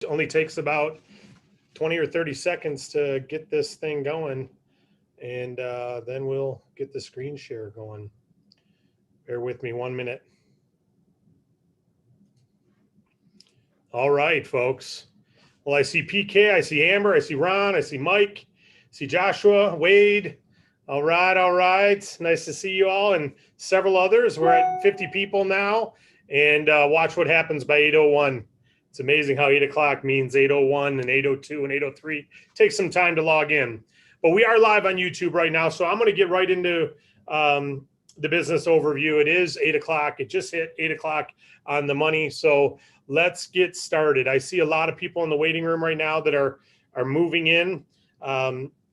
only takes about 20 or 30 seconds to get this thing going, and then we'll get the screen share going. Bear with me 1 minute. All right, folks. Well, I see PK, I see Amber, I see Ron, I see Mike, I see Joshua, Wade. All right. Nice to see you all and several others. We're at 50 people now, and watch what happens by 8:01. It's amazing how 8 o'clock means 8:01 and 8:02 and 8:03. Takes some time to log in. But we are live on YouTube right now, so I'm going to get right into the business overview. It is 8 o'clock. It just hit 8 o'clock on the money. So let's get started. I see a lot of people in the waiting room right now that are moving in.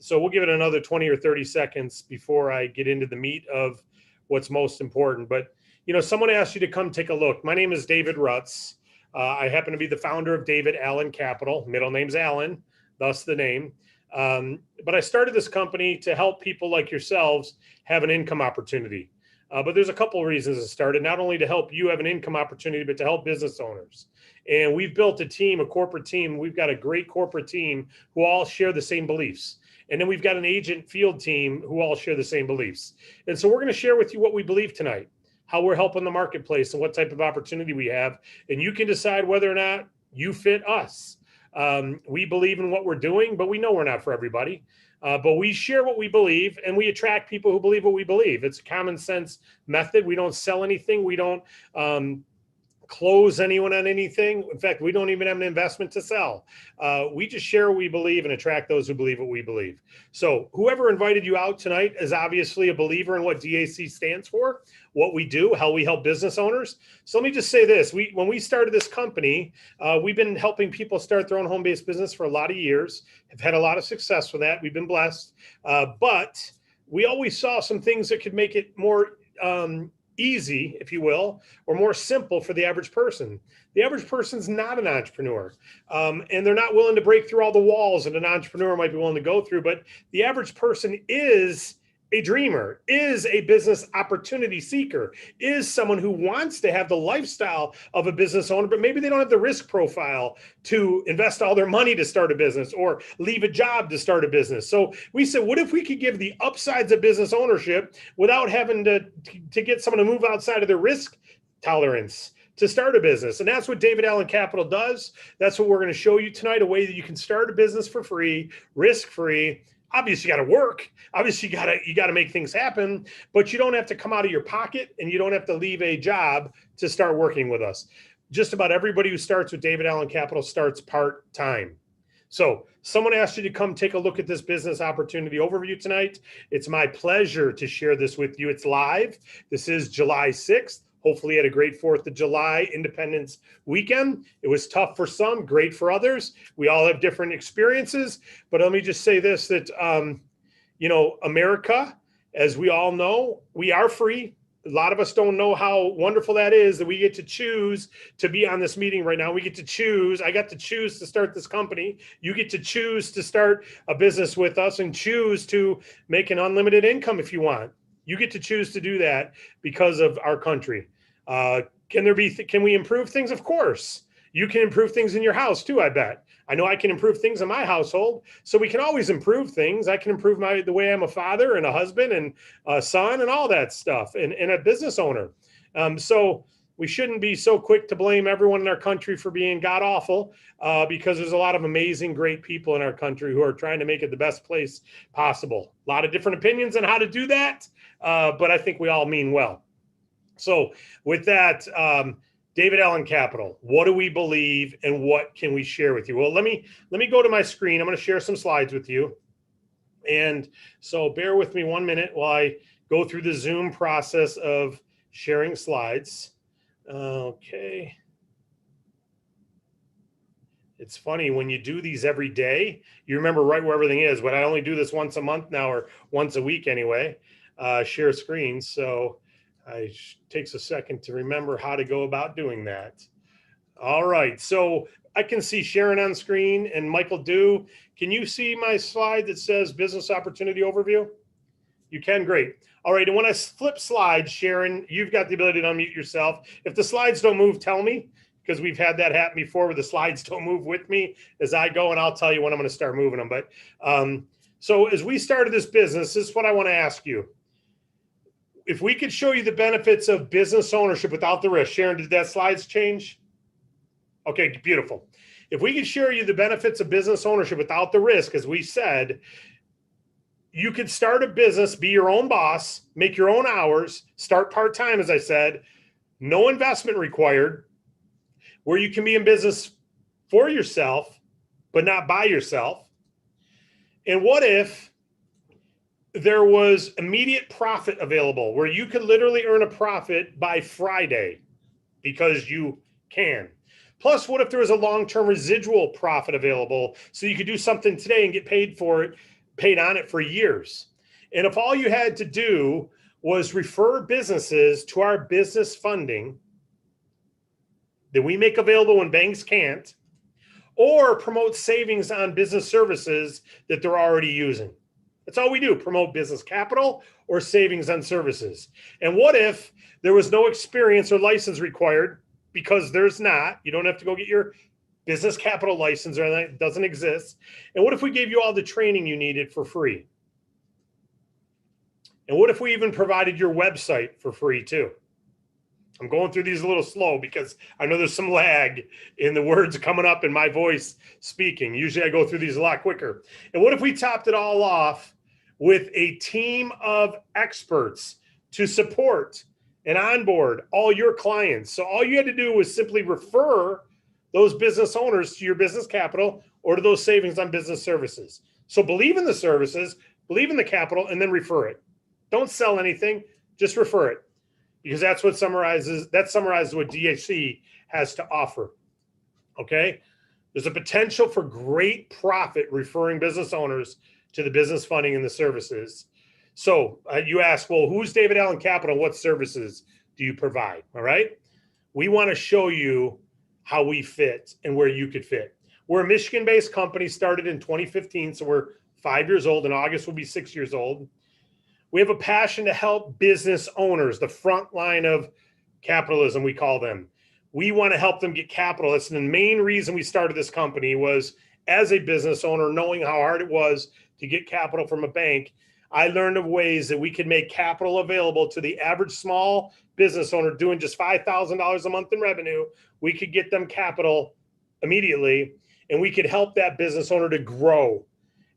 So we'll give it another 20 or 30 seconds before I get into the meat of what's most important. But, you know, someone asked you to come take a look. My name is David Rutz. I happen to be the founder of David Allen Capital. Middle name's Allen, thus the name. But I started this company to help people like yourselves have an income opportunity. But there's a couple of reasons to start it, not only to help you have an income opportunity, but to help business owners. And we've built a team, a corporate team. We've got a great corporate team who all share the same beliefs. And then we've got an agent field team who all share the same beliefs. And so we're going to share with you what we believe tonight, how we're helping the marketplace and what type of opportunity we have. And you can decide whether or not you fit us. We believe in what we're doing, but we know we're not for everybody. But we share what we believe, and we attract people who believe what we believe. It's a common sense method. We don't sell anything. We don't close anyone on anything. In fact, we don't even have an investment to sell. We just share what we believe and attract those who believe what we believe. So whoever invited you out tonight is obviously a believer in what DAC stands for, what we do, how we help business owners. So let me just say this. When we started this company, we've been helping people start their own home-based business for a lot of years, have had a lot of success with that. We've been blessed. But we always saw some things that could make it more easy, if you will, or more simple for the average person. The average person's not an entrepreneur, and they're not willing to break through all the walls that an entrepreneur might be willing to go through. But the average person is a dreamer, is a business opportunity seeker, is someone who wants to have the lifestyle of a business owner, but maybe they don't have the risk profile to invest all their money to start a business or leave a job to start a business. So we said, what if we could give the upsides of business ownership without having to get someone to move outside of their risk tolerance to start a business? And that's what David Allen Capital does. That's what we're going to show you tonight, a way that you can start a business for free, risk-free. Obviously, you got to work. Obviously, you got to make things happen, but you don't have to come out of your pocket, and you don't have to leave a job to start working with us. Just about everybody who starts with David Allen Capital starts part-time. So someone asked you to come take a look at this business opportunity overview tonight. It's my pleasure to share this with you. It's live. This is July 6th. Hopefully you had a great 4th of July Independence weekend. It was tough for some, great for others. We all have different experiences. But let me just say this, that, America, as we all know, we are free. A lot of us don't know how wonderful that is, that we get to choose to be on this meeting right now. We get to choose. I got to choose to start this company. You get to choose to start a business with us and choose to make an unlimited income if you want. You get to choose to do that because of our country. Can we improve things? Of course. You can improve things in your house too, I bet. I know I can improve things in my household. So we can always improve things. I can improve the way I'm a father and a husband and a son and all that stuff, and a business owner. So we shouldn't be so quick to blame everyone in our country for being god awful, because there's a lot of amazing, great people in our country who are trying to make it the best place possible. A lot of different opinions on how to do that, but I think we all mean well. So with that, David Allen Capital, what do we believe and what can we share with you? Well, let me go to my screen. I'm going to share some slides with you. And so bear with me 1 minute while I go through the Zoom process of sharing slides. Okay. It's funny when you do these every day, you remember right where everything is, but I only do this once a month now, or once a week anyway, share screens. So it takes a second to remember how to go about doing that. All right. So I can see Sharon on screen and Michael Do. Can you see my slide that says business opportunity overview? You can, great. All right, and when I flip slides, Sharon, you've got the ability to unmute yourself. If the slides don't move, tell me. because we've had that happen before where the slides don't move with me as I go, and I'll tell you when I'm going to start moving them. But so as we started this business, this is what I want to ask you. If we could show you the benefits of business ownership without the risk. Sharon, did that slides change? Okay, beautiful. If we could show you the benefits of business ownership without the risk, as we said, you could start a business, be your own boss, make your own hours, start part-time, as I said, no investment required, where you can be in business for yourself, but not by yourself. And what if there was immediate profit available where you could literally earn a profit by Friday because you can? Plus, what if there was a long-term residual profit available so you could do something today and get paid for it, paid on it for years? And if all you had to do was refer businesses to our business funding that we make available when banks can't, or promote savings on business services that they're already using. That's all we do, promote business capital or savings on services. And what if there was no experience or license required? Because there's not. You don't have to go get your business capital license, or that doesn't exist. And what if we gave you all the training you needed for free? And what if we even provided your website for free too? I'm going through these a little slow because I know there's some lag in the words coming up in my voice speaking. Usually I go through these a lot quicker. And what if we topped it all off with a team of experts to support and onboard all your clients? So all you had to do was simply refer those business owners to your business capital or to those savings on business services. So believe in the services, believe in the capital, and then refer it. Don't sell anything, just refer it. Because that's what summarizes what DAC has to offer. Okay? There's a potential for great profit referring business owners to the business funding and the services. So you ask, well, who's David Allen Capital? What services do you provide? All right? We want to show you how we fit and where you could fit. We're a Michigan-based company, started in 2015, so we're 5 years old. In August, we'll be 6 years old. We have a passion to help business owners, the front line of capitalism, we call them. We want to help them get capital. That's the main reason we started this company, was as a business owner, knowing how hard it was to get capital from a bank, I learned of ways that we could make capital available to the average small business owner doing just $5,000 a month in revenue. We could get them capital immediately, and we could help that business owner to grow.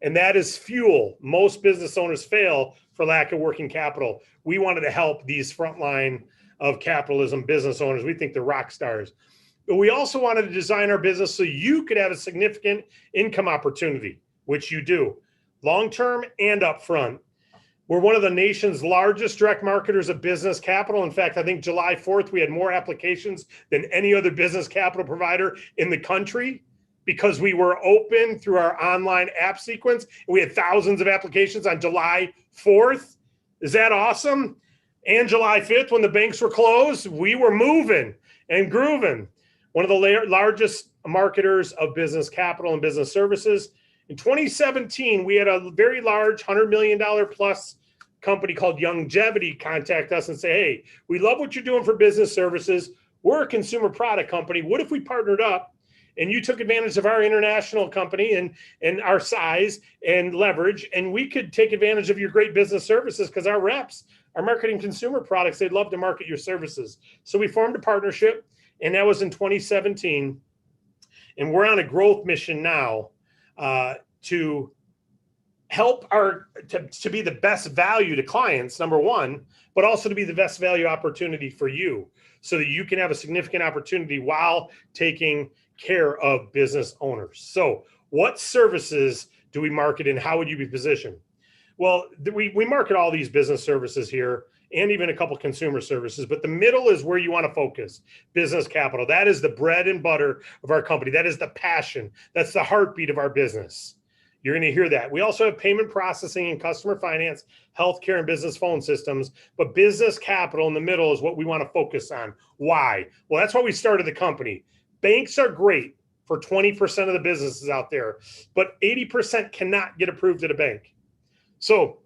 And that is fuel. Most business owners fail for lack of working capital. We wanted to help these frontline of capitalism business owners. We think they're rock stars. But we also wanted to design our business so you could have a significant income opportunity, which you do, long-term and upfront. We're one of the nation's largest direct marketers of business capital. In fact, I think July 4th, we had more applications than any other business capital provider in the country, because we were open through our online app sequence. We had thousands of applications on July 4th. Is that awesome? And July 5th, when the banks were closed, we were moving and grooving. One of the largest marketers of business capital and business services. In 2017, we had a very large $100 million plus company called Longevity contact us and say, hey, we love what you're doing for business services. We're a consumer product company. What if we partnered up and you took advantage of our international company and our size and leverage, and we could take advantage of your great business services, because our reps are marketing consumer products. They'd love to market your services. So we formed a partnership, and that was in 2017. And we're on a growth mission now to help to be the best value to clients, number one, but also to be the best value opportunity for you, so that you can have a significant opportunity while taking care of business owners. So what services do we market, and how would you be positioned? Well, we market all these business services here, and even a couple consumer services, but the middle is where you want to focus. Business capital. That is the bread and butter of our company. That is the passion. That's the heartbeat of our business. You're going to hear that. We also have payment processing and customer finance, healthcare, and business phone systems, but business capital in the middle is what we want to focus on. Why? Well, that's why we started the company. Banks are great for 20% of the businesses out there, but 80% cannot get approved at a bank. So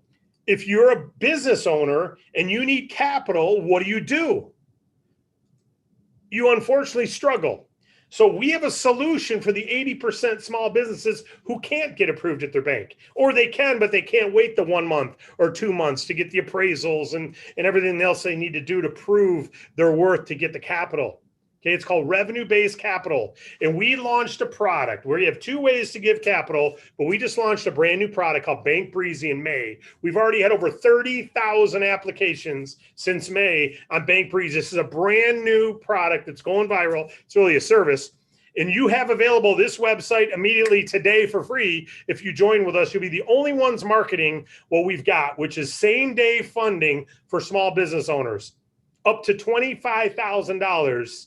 if you're a business owner and you need capital, what do? You unfortunately struggle. So we have a solution for the 80% small businesses who can't get approved at their bank, or they can, but they can't wait the 1 month or 2 months to get the appraisals and everything else they need to do to prove their worth to get the capital. Okay, it's called revenue-based capital. And we launched a product where you have 2 ways to give capital, but we just launched a brand new product called Bank Breezy in May. We've already had over 30,000 applications since May on Bank Breezy. This is a brand new product that's going viral. It's really a service. And you have available this website immediately today for free. If you join with us, you'll be the only ones marketing what we've got, which is same-day funding for small business owners, up to $25,000.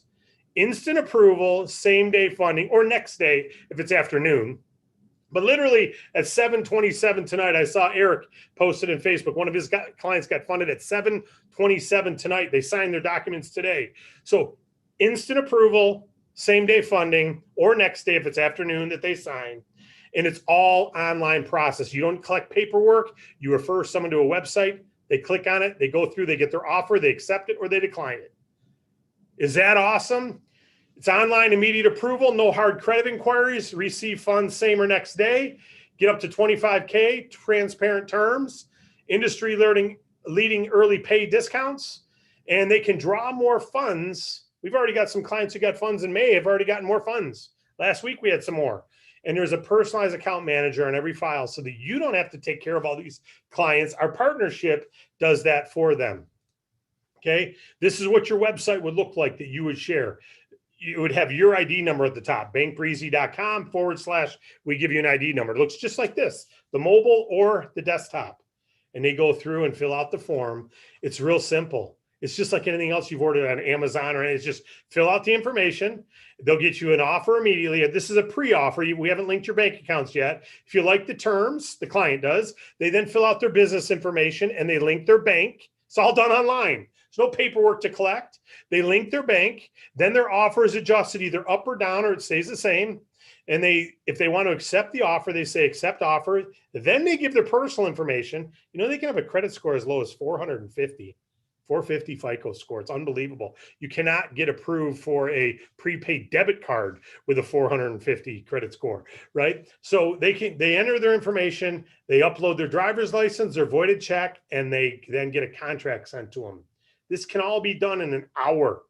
Instant approval, same day funding, or next day if it's afternoon. But literally at 7:27 tonight, I saw Eric posted in Facebook. One of his clients got funded at 7:27 tonight. They signed their documents today. So instant approval, same day funding, or next day if it's afternoon that they sign. And it's all online process. You don't collect paperwork. You refer someone to a website. They click on it. They go through. They get their offer. They accept it or they decline it. Is that awesome? It's online immediate approval, no hard credit inquiries, receive funds same or next day, get up to $25K, transparent terms, industry leading early pay discounts, and they can draw more funds. We've already got some clients who got funds in May, have already gotten more funds. Last week we had some more. And there's a personalized account manager on every file so that you don't have to take care of all these clients. Our partnership does that for them. Okay, this is what your website would look like that you would share. You would have your ID number at the top, bankbreezy.com/, we give you an ID number. It looks just like this, the mobile or the desktop. And they go through and fill out the form. It's real simple. It's just like anything else you've ordered on Amazon or anything. It's just fill out the information. They'll get you an offer immediately. This is a pre-offer. We haven't linked your bank accounts yet. If you like the terms, the client does, they then fill out their business information and they link their bank. It's all done online. There's no paperwork to collect. They link their bank. Then their offer is adjusted either up or down, or it stays the same. And if they want to accept the offer, they say accept offer. Then they give their personal information. You know, they can have a credit score as low as 450 FICO score. It's unbelievable. You cannot get approved for a prepaid debit card with a 450 credit score, right? So they enter their information, they upload their driver's license, their voided check, and they then get a contract sent to them. This can all be done in an hour,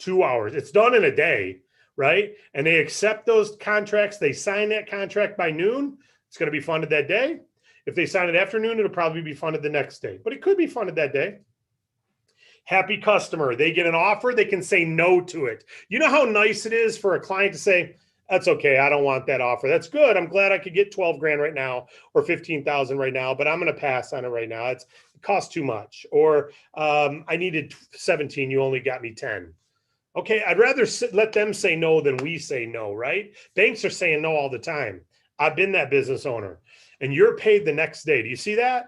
2 hours. It's done in a day, right? And they accept those contracts. They sign that contract by noon. It's going to be funded that day. If they sign it afternoon, it'll probably be funded the next day, but it could be funded that day. Happy customer. They get an offer. They can say no to it. You know how nice it is for a client to say, that's okay, I don't want that offer. That's good. I'm glad I could get 12 grand right now or 15,000 right now, but I'm going to pass on it right now. It costs too much. Or I needed 17, you only got me 10. Okay, I'd rather let them say no than we say no, right? Banks are saying no all the time. I've been that business owner, and you're paid the next day. Do you see that?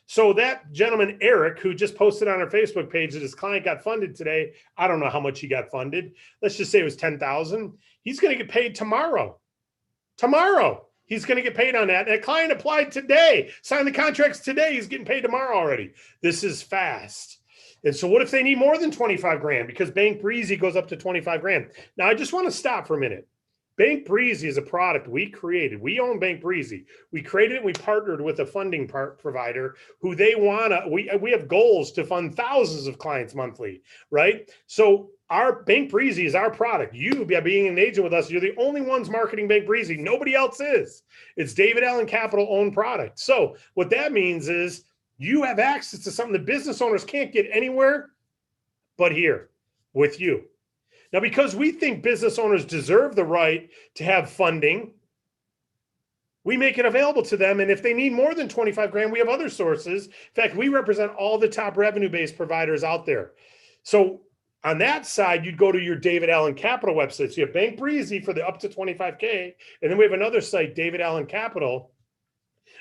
So that gentleman, Eric, who just posted on our Facebook page that his client got funded today, I don't know how much he got funded. Let's just say it was 10,000. He's going to get paid tomorrow. Tomorrow, he's going to get paid on that. And a client applied today, signed the contracts today. He's getting paid tomorrow already. This is fast. And so what if they need more than 25 grand? Because Bank Breezy goes up to 25 grand. Now, I just want to stop for a minute. Bank Breezy is a product we created. We own Bank Breezy. We created it. We partnered with a funding provider who they want to, we have goals to fund thousands of clients monthly, right? So our Bank Breezy is our product. You, by being an agent with us, you're the only ones marketing Bank Breezy. Nobody else is. It's David Allen Capital owned product. So what that means is you have access to something that business owners can't get anywhere but here with you. Now, because we think business owners deserve the right to have funding, we make it available to them. And if they need more than 25 grand, we have other sources. In fact, we represent all the top revenue-based providers out there. So on that side, you'd go to your David Allen Capital website. So you have Bank Breezy for the up to 25K. And then we have another site, David Allen Capital,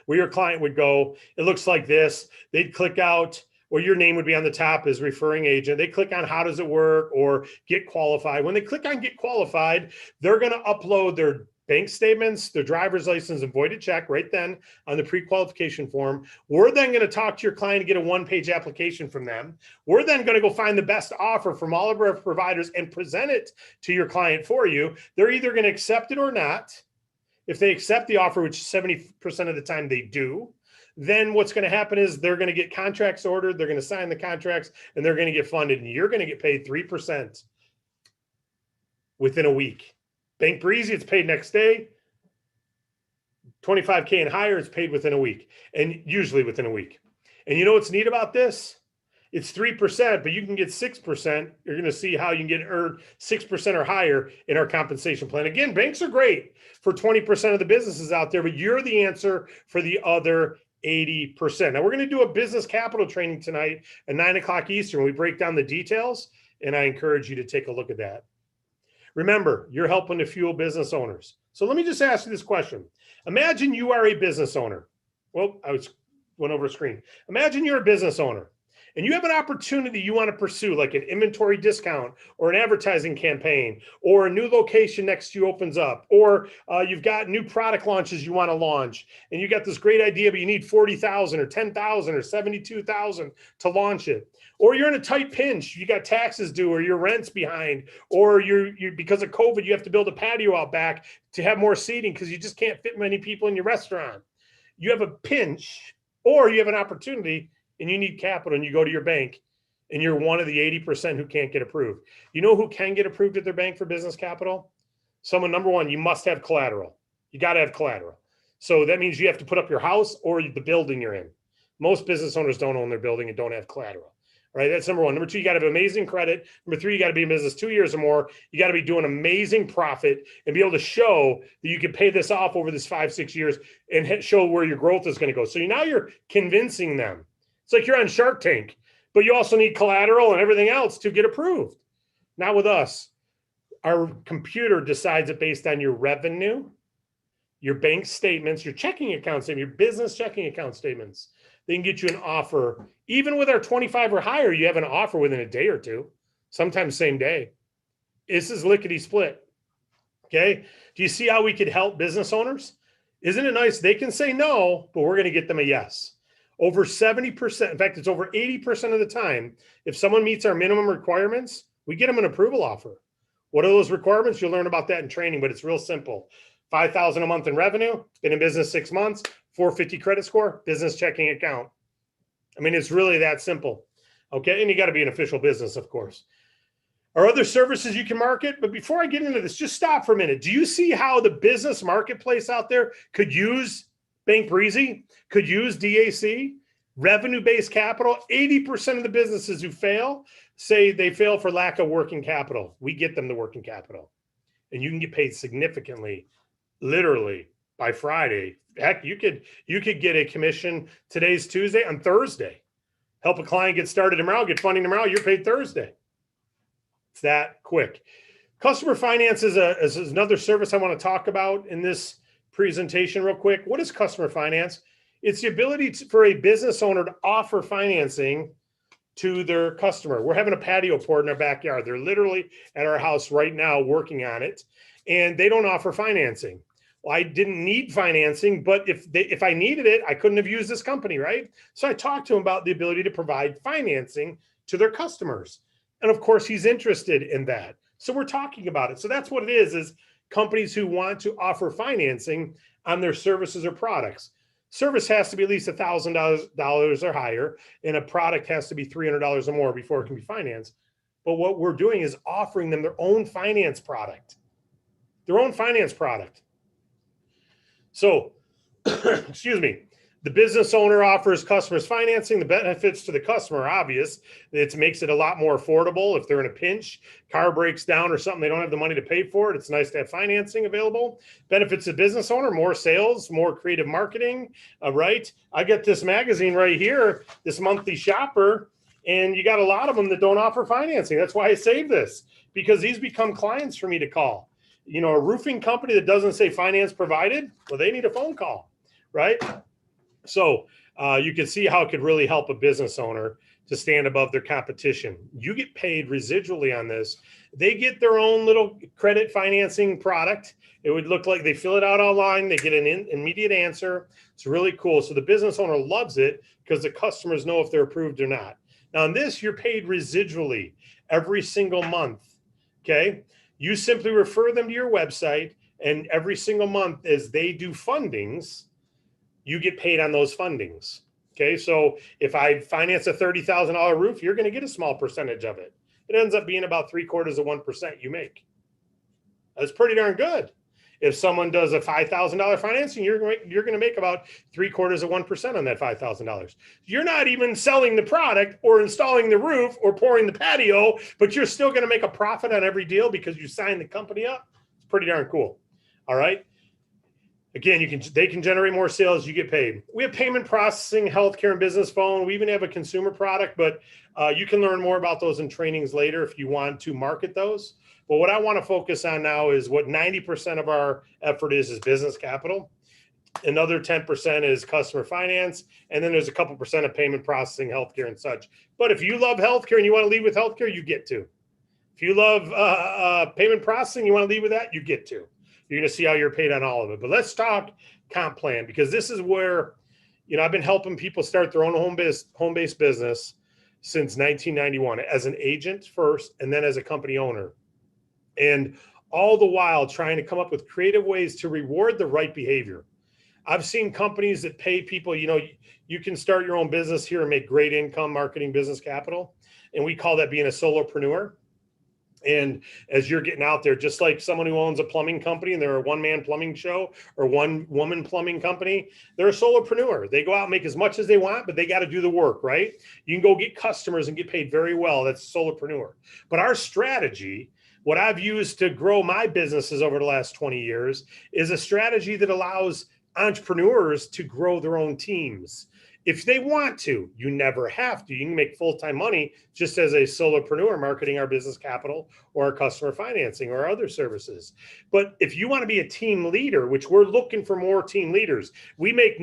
where your client would go. It looks like this. They'd click out, or your name would be on the top as referring agent. They click on how does it work or get qualified. When they click on get qualified, they're going to upload bank statements, their driver's license, and voided check right then on the pre-qualification form. We're then going to talk to your client and get a one-page application from them. We're then going to go find the best offer from all of our providers and present it to your client for you. They're either going to accept it or not. If they accept the offer, which 70% of the time they do, then what's going to happen is they're going to get contracts ordered, they're going to sign the contracts, and they're going to get funded, and you're going to get paid 3% within a week. Bank Breezy, it's paid next day. 25K and higher, it's paid within a week, and usually within a week. And you know what's neat about this? It's 3%, but you can get 6%. You're going to see how you can get earned 6% or higher in our compensation plan. Again, banks are great for 20% of the businesses out there, but you're the answer for the other 80%. Now, we're going to do a business capital training tonight at 9 o'clock Eastern. We break down the details, and I encourage you to take a look at that. Remember, you're helping to fuel business owners. So let me just ask you this question. Imagine you are a business owner. Well, went over a screen. Imagine you're a business owner and you have an opportunity you want to pursue, like an inventory discount or an advertising campaign, or a new location next to you opens up, or you've got new product launches you want to launch, and you got this great idea, but you need 40,000 or 10,000 or 72,000 to launch it. Or you're in a tight pinch, you got taxes due, or your rent's behind, or you're because of COVID, you have to build a patio out back to have more seating because you just can't fit many people in your restaurant. You have a pinch, or you have an opportunity and you need capital, and you go to your bank and you're one of the 80% who can't get approved. You know who can get approved at their bank for business capital? Someone, number one, you must have collateral. You got to have collateral. So that means you have to put up your house or the building you're in. Most business owners don't own their building and don't have collateral. Right? That's number one. Number two, you got to have amazing credit. Number three, you got to be in business 2 years or more. You got to be doing amazing profit and be able to show that you can pay this off over this 5-6 years and show where your growth is going to go. So now you're convincing them. It's like you're on Shark Tank, but you also need collateral and everything else to get approved. Not with us. Our computer decides it based on your revenue, your bank statements, your checking account statement, your business checking account statements. They can get you an offer. Even with our 25 or higher, you have an offer within a day or two, sometimes same day. This is lickety split. Okay. Do you see how we could help business owners? Isn't it nice? They can say no, but we're going to get them a yes. Over 70%, in fact, it's over 80% of the time, if someone meets our minimum requirements, we get them an approval offer. What are those requirements? You'll learn about that in training, but it's real simple. 5,000 a month in revenue, been in business 6 months, 450 credit score, business checking account. I mean, it's really that simple. Okay. And you got to be an official business, of course. Are other services you can market? But before I get into this, just stop for a minute. Do you see how the business marketplace out there could use Bank Breezy, could use DAC, revenue-based capital? 80% of the businesses who fail say they fail for lack of working capital. We get them the working capital. And you can get paid significantly, literally, by Friday. Heck, you could get a commission. Today's Tuesday, on Thursday. Help a client get started tomorrow, get funding tomorrow, you're paid Thursday. It's that quick. Customer finance is another service I want to talk about in this presentation real quick. What is customer finance? It's the ability for a business owner to offer financing to their customer. We're having a patio poured in our backyard. They're literally at our house right now working on it, and they don't offer financing. Well, I didn't need financing, but if I needed it, I couldn't have used this company, right? So I talked to him about the ability to provide financing to their customers. And of course, he's interested in that. So we're talking about it. So that's what it is companies who want to offer financing on their services or products. Service has to be at least $1,000 or higher, and a product has to be $300 or more before it can be financed. But what we're doing is offering them their own finance product. Their own finance product. So, excuse me, the business owner offers customers financing. The benefits to the customer are obvious. It makes it a lot more affordable. If they're in a pinch, car breaks down or something, they don't have the money to pay for it. It's nice to have financing available. Benefits to the business owner, more sales, more creative marketing, right? I get this magazine right here, this monthly shopper, and you got a lot of them that don't offer financing. That's why I saved this, because these become clients for me to call. You know, a roofing company that doesn't say finance provided, well, they need a phone call, right? So you can see how it could really help a business owner to stand above their competition. You get paid residually on this. They get their own little credit financing product. It would look like they fill it out online. They get an immediate answer. It's really cool. So the business owner loves it because the customers know if they're approved or not. Now on this, you're paid residually every single month, okay? You simply refer them to your website, and every single month as they do fundings, you get paid on those fundings. Okay, so if I finance a $30,000 roof, you're going to get a small percentage of it. It ends up being about 0.75% you make. That's pretty darn good. If someone does a $5,000 financing, you're going to make about 0.75% on that $5,000. You're not even selling the product or installing the roof or pouring the patio, but you're still going to make a profit on every deal because you signed the company up. It's pretty darn cool. All right. Again, they can generate more sales, you get paid. We have payment processing, healthcare, and business phone. We even have a consumer product, but you can learn more about those in trainings later if you want to market those. But what I want to focus on now is what 90% of our effort is business capital. Another 10% is customer finance. And then there's a couple percent of payment processing, healthcare, and such. But if you love healthcare and you want to lead with healthcare, you get to. If you love payment processing, you want to lead with that, you get to. You're going to see how you're paid on all of it. But let's talk comp plan, because this is where, I've been helping people start their own home-based business since 1991 as an agent first and then as a company owner. And all the while trying to come up with creative ways to reward the right behavior. I've seen companies that pay people, you can start your own business here and make great income marketing business capital. And we call that being a solopreneur. And as you're getting out there, just like someone who owns a plumbing company and they're a one-man plumbing show or one-woman plumbing company, they're a solopreneur. They go out and make as much as they want, but they got to do the work, right? You can go get customers and get paid very well. That's solopreneur. But our strategy, what I've used to grow my businesses over the last 20 years, is a strategy that allows entrepreneurs to grow their own teams. If they want to, you never have to. You can make full-time money just as a solopreneur marketing our business capital or our customer financing or other services. But if you want to be a team leader, which we're looking for more team leaders, we make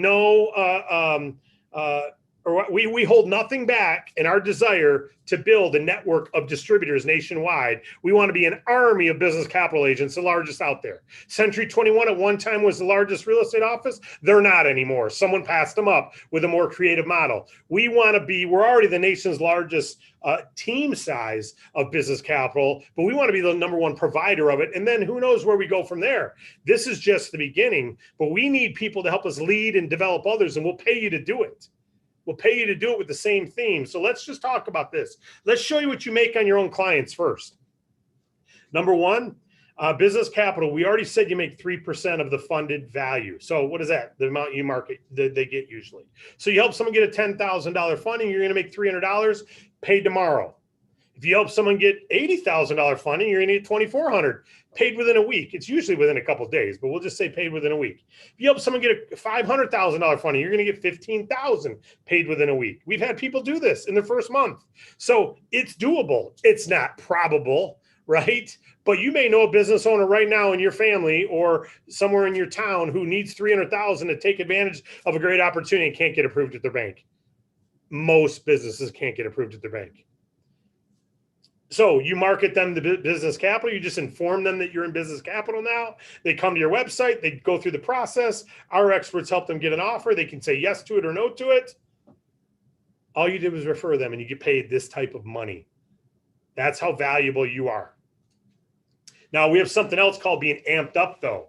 we hold nothing back in our desire to build a network of distributors nationwide. We want to be an army of business capital agents, the largest out there. Century 21 at one time was the largest real estate office. They're not anymore. Someone passed them up with a more creative model. We're already the nation's largest team size of business capital, but we want to be the number one provider of it. And then who knows where we go from there. This is just the beginning, but we need people to help us lead and develop others, and we'll pay you to do it. We'll pay you to do it with the same theme. So let's just talk about this. Let's show you what you make on your own clients first. Number one, business capital. We already said you make 3% of the funded value. So what is that? The amount you market that they get usually. So you help someone get a $10,000 funding, you're going to make $300 paid tomorrow. If you help someone get $80,000 funding, you're going to get $2,400 paid within a week. It's usually within a couple of days, but we'll just say paid within a week. If you help someone get a $500,000 funding, you're going to get $15,000 paid within a week. We've had people do this in their first month. So it's doable. It's not probable, right? But you may know a business owner right now in your family or somewhere in your town who needs $300,000 to take advantage of a great opportunity and can't get approved at their bank. Most businesses can't get approved at their bank. So you market them the business capital. You just inform them that you're in business capital now. They come to your website. They go through the process. Our experts help them get an offer. They can say yes to it or no to it. All you did was refer them, and you get paid this type of money. That's how valuable you are. Now, we have something else called being amped up, though.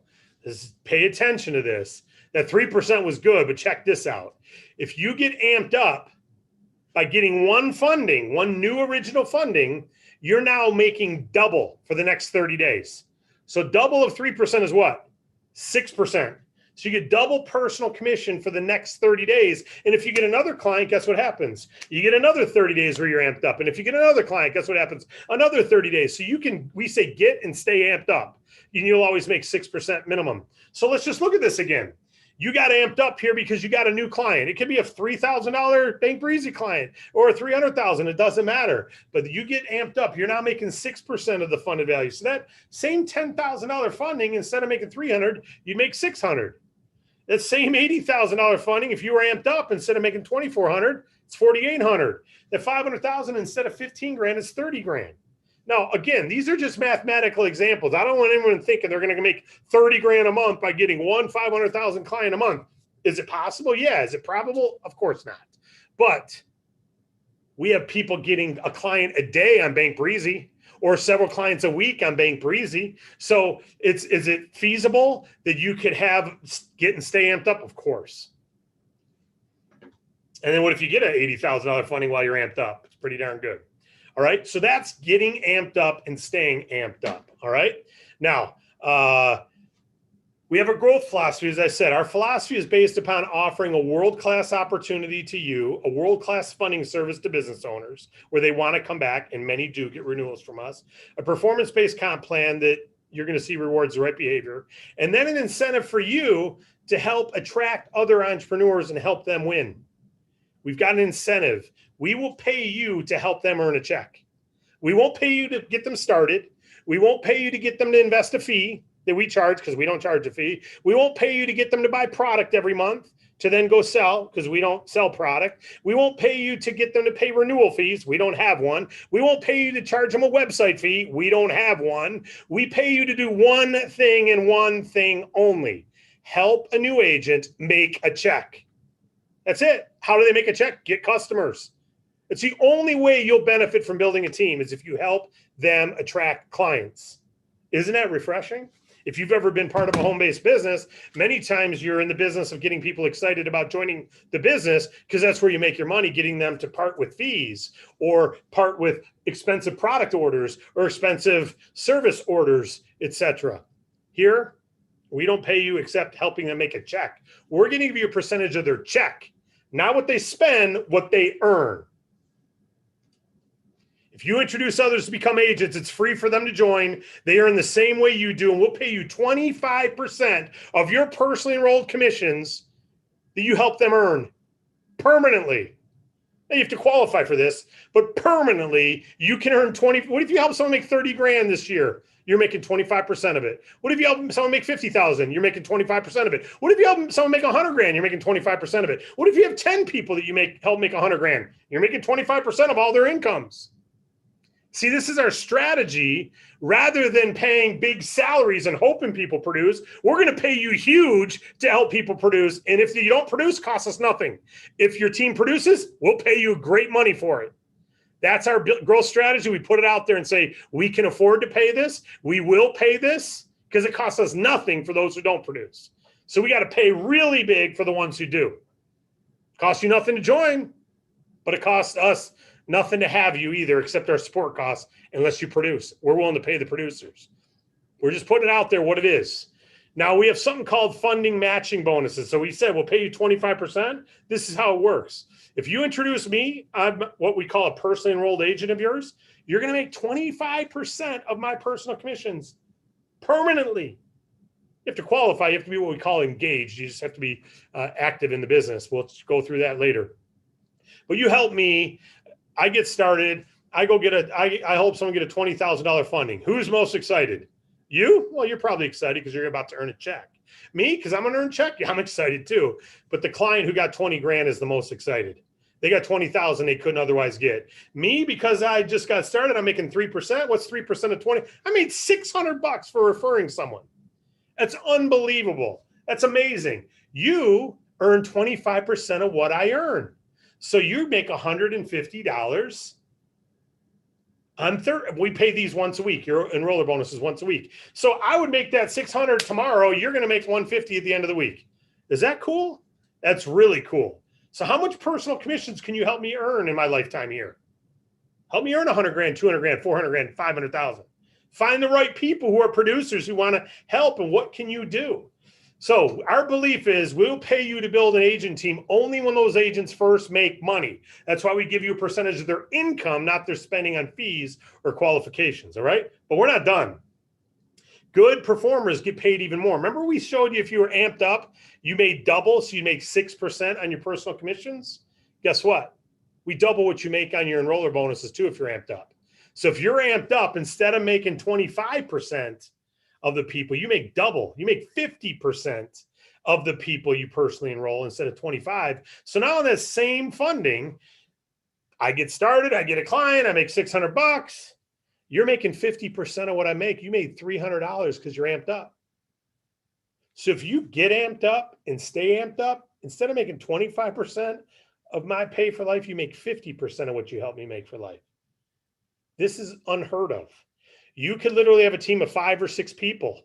Pay attention to this. That 3% was good, but check this out. If you get amped up by getting one new original funding, you're now making double for the next 30 days. So double of 3% is what? 6%. So you get double personal commission for the next 30 days. And if you get another client, guess what happens? You get another 30 days where you're amped up. And if you get another client, guess what happens? Another 30 days. So we say get and stay amped up. And you'll always make 6% minimum. So let's just look at this again. You got amped up here because you got a new client. It could be a $3,000 Bank Breezy client or a $300,000. It doesn't matter. But you get amped up. You're now making 6% of the funded value. So that same $10,000 funding, instead of making $300, you make $600. That same $80,000 funding, if you were amped up, instead of making $2,400, it's 4,800. That 500,000 instead of 15 grand is 30 grand. Now, again, these are just mathematical examples. I don't want anyone thinking they're going to make 30 grand a month by getting one 500,000 client a month. Is it possible? Yeah. Is it probable? Of course not. But we have people getting a client a day on Bank Breezy or several clients a week on Bank Breezy. So is it feasible that you could get and stay amped up? Of course. And then what if you get an $80,000 funding while you're amped up? It's pretty darn good. All right. So that's getting amped up and staying amped up. All right. Now, we have a growth philosophy. As I said, our philosophy is based upon offering a world-class opportunity to you, a world-class funding service to business owners where they want to come back, and many do get renewals from us, a performance-based comp plan that you're going to see rewards the right behavior, and then an incentive for you to help attract other entrepreneurs and help them win. We've got an incentive. We will pay you to help them earn a check. We won't pay you to get them started. We won't pay you to get them to invest a fee that we charge because we don't charge a fee. We won't pay you to get them to buy product every month to then go sell because we don't sell product. We won't pay you to get them to pay renewal fees. We don't have one. We won't pay you to charge them a website fee. We don't have one. We pay you to do one thing and one thing only. Help a new agent make a check. That's it. How do they make a check? Get customers. It's the only way you'll benefit from building a team is if you help them attract clients. Isn't that refreshing? If you've ever been part of a home-based business, many times you're in the business of getting people excited about joining the business because that's where you make your money, getting them to part with fees or part with expensive product orders or expensive service orders, etc. Here, we don't pay you except helping them make a check. We're going to give you a percentage of their check, not what they spend, what they earn. If you introduce others to become agents, it's free for them to join. They earn the same way you do, and we'll pay you 25% of your personally enrolled commissions that you help them earn permanently. Now you have to qualify for this, but permanently you can earn 20. What if you help someone make 30 grand this year? You're making 25% of it. What if you help someone make 50,000? You're making 25% of it. What if you help someone make 100 grand? You're making 25% of it. What if you have 10 people that you help make 100 grand? You're making 25% of all their incomes. See, this is our strategy. Rather than paying big salaries and hoping people produce, we're going to pay you huge to help people produce. And if you don't produce, costs us nothing. If your team produces, we'll pay you great money for it. That's our growth strategy. We put it out there and say, we can afford to pay this. We will pay this because it costs us nothing for those who don't produce. So we got to pay really big for the ones who do. Costs you nothing to join, but it costs us nothing to have you either, except our support costs, unless you produce. We're willing to pay the producers. We're just putting it out there what it is. Now, we have something called funding matching bonuses. So we said we'll pay you 25%. This is how it works. If you introduce me, I'm what we call a personally enrolled agent of yours. You're going to make 25% of my personal commissions permanently. You have to qualify. You have to be what we call engaged. You just have to be active in the business. We'll go through that later. But you help me. I get started. I hope someone get a $20,000 funding. Who's most excited? You? Well, you're probably excited because you're about to earn a check. Me? Because I'm going to earn a check. Yeah, I'm excited too. But the client who got 20 grand is the most excited. They got 20,000 they couldn't otherwise get. Me, because I just got started, I'm making 3%. What's 3% of 20? I made $600 for referring someone. That's unbelievable. That's amazing. You earn 25% of what I earn. So you make $150 on we pay these once a week. Your enroller bonuses once a week. So I would make that $600 tomorrow. You're going to make $150 at the end of the week. Is that cool? That's really cool. So how much personal commissions can you help me earn in my lifetime here? Help me earn 100 grand, 200 grand, 400 grand, 500,000. Find the right people who are producers who want to help. And what can you do? So our belief is we'll pay you to build an agent team only when those agents first make money. That's why we give you a percentage of their income, not their spending on fees or qualifications. All right. But we're not done. Good performers get paid even more. Remember we showed you if you were amped up, you made double. So you make 6% on your personal commissions. Guess what? We double what you make on your enroller bonuses too if you're amped up. So if you're amped up, instead of making 25% of the people, you make double. You make 50% of the people you personally enroll instead of 25. So now in that same funding, I get started, I get a client, I make $600. You're making 50% of what I make. You made $300 because you're amped up. So if you get amped up and stay amped up, instead of making 25% of my pay for life, you make 50% of what you helped me make for life. This is unheard of. You could literally have a team of 5 or 6 people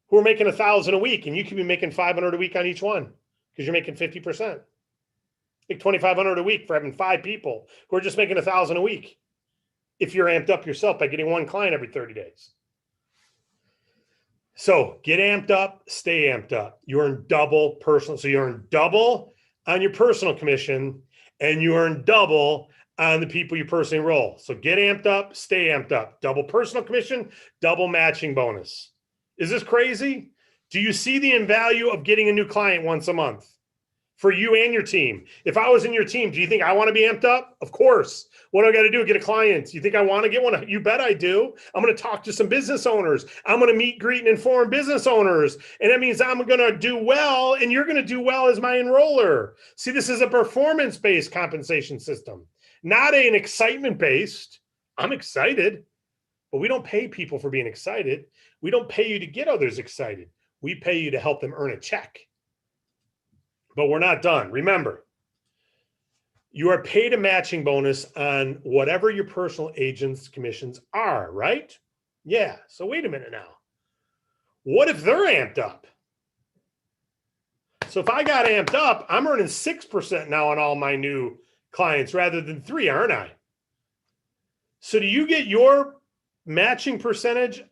who are making $1,000 a week, and you could be making $500 a week on each one because you're making 50%. Make $2,500 a week for having 5 people who are just making $1,000 a week if you're amped up yourself by getting one client every 30 days. So get amped up, stay amped up. You earn double personal. So you earn double on your personal commission and you earn double on the people you personally enroll. So get amped up, stay amped up. Double personal commission, double matching bonus. Is this crazy? Do you see the value of getting a new client once a month for you and your team? If I was in your team, do you think I want to be amped up? Of course. What do I got to do? Get a client. You think I want to get one? You bet I do. I'm going to talk to some business owners. I'm going to meet, greet, and inform business owners. And that means I'm going to do well, and you're going to do well as my enroller. See, this is a performance-based compensation system, not an excitement-based. I'm excited, but we don't pay people for being excited. We don't pay you to get others excited. We pay you to help them earn a check. But we're not done. Remember, you are paid a matching bonus on whatever your personal agent's commissions are, right? Yeah. So wait a minute now. What if they're amped up? So if I got amped up, I'm earning 6% now on all my new clients rather than 3, aren't I? So do you get your matching percentage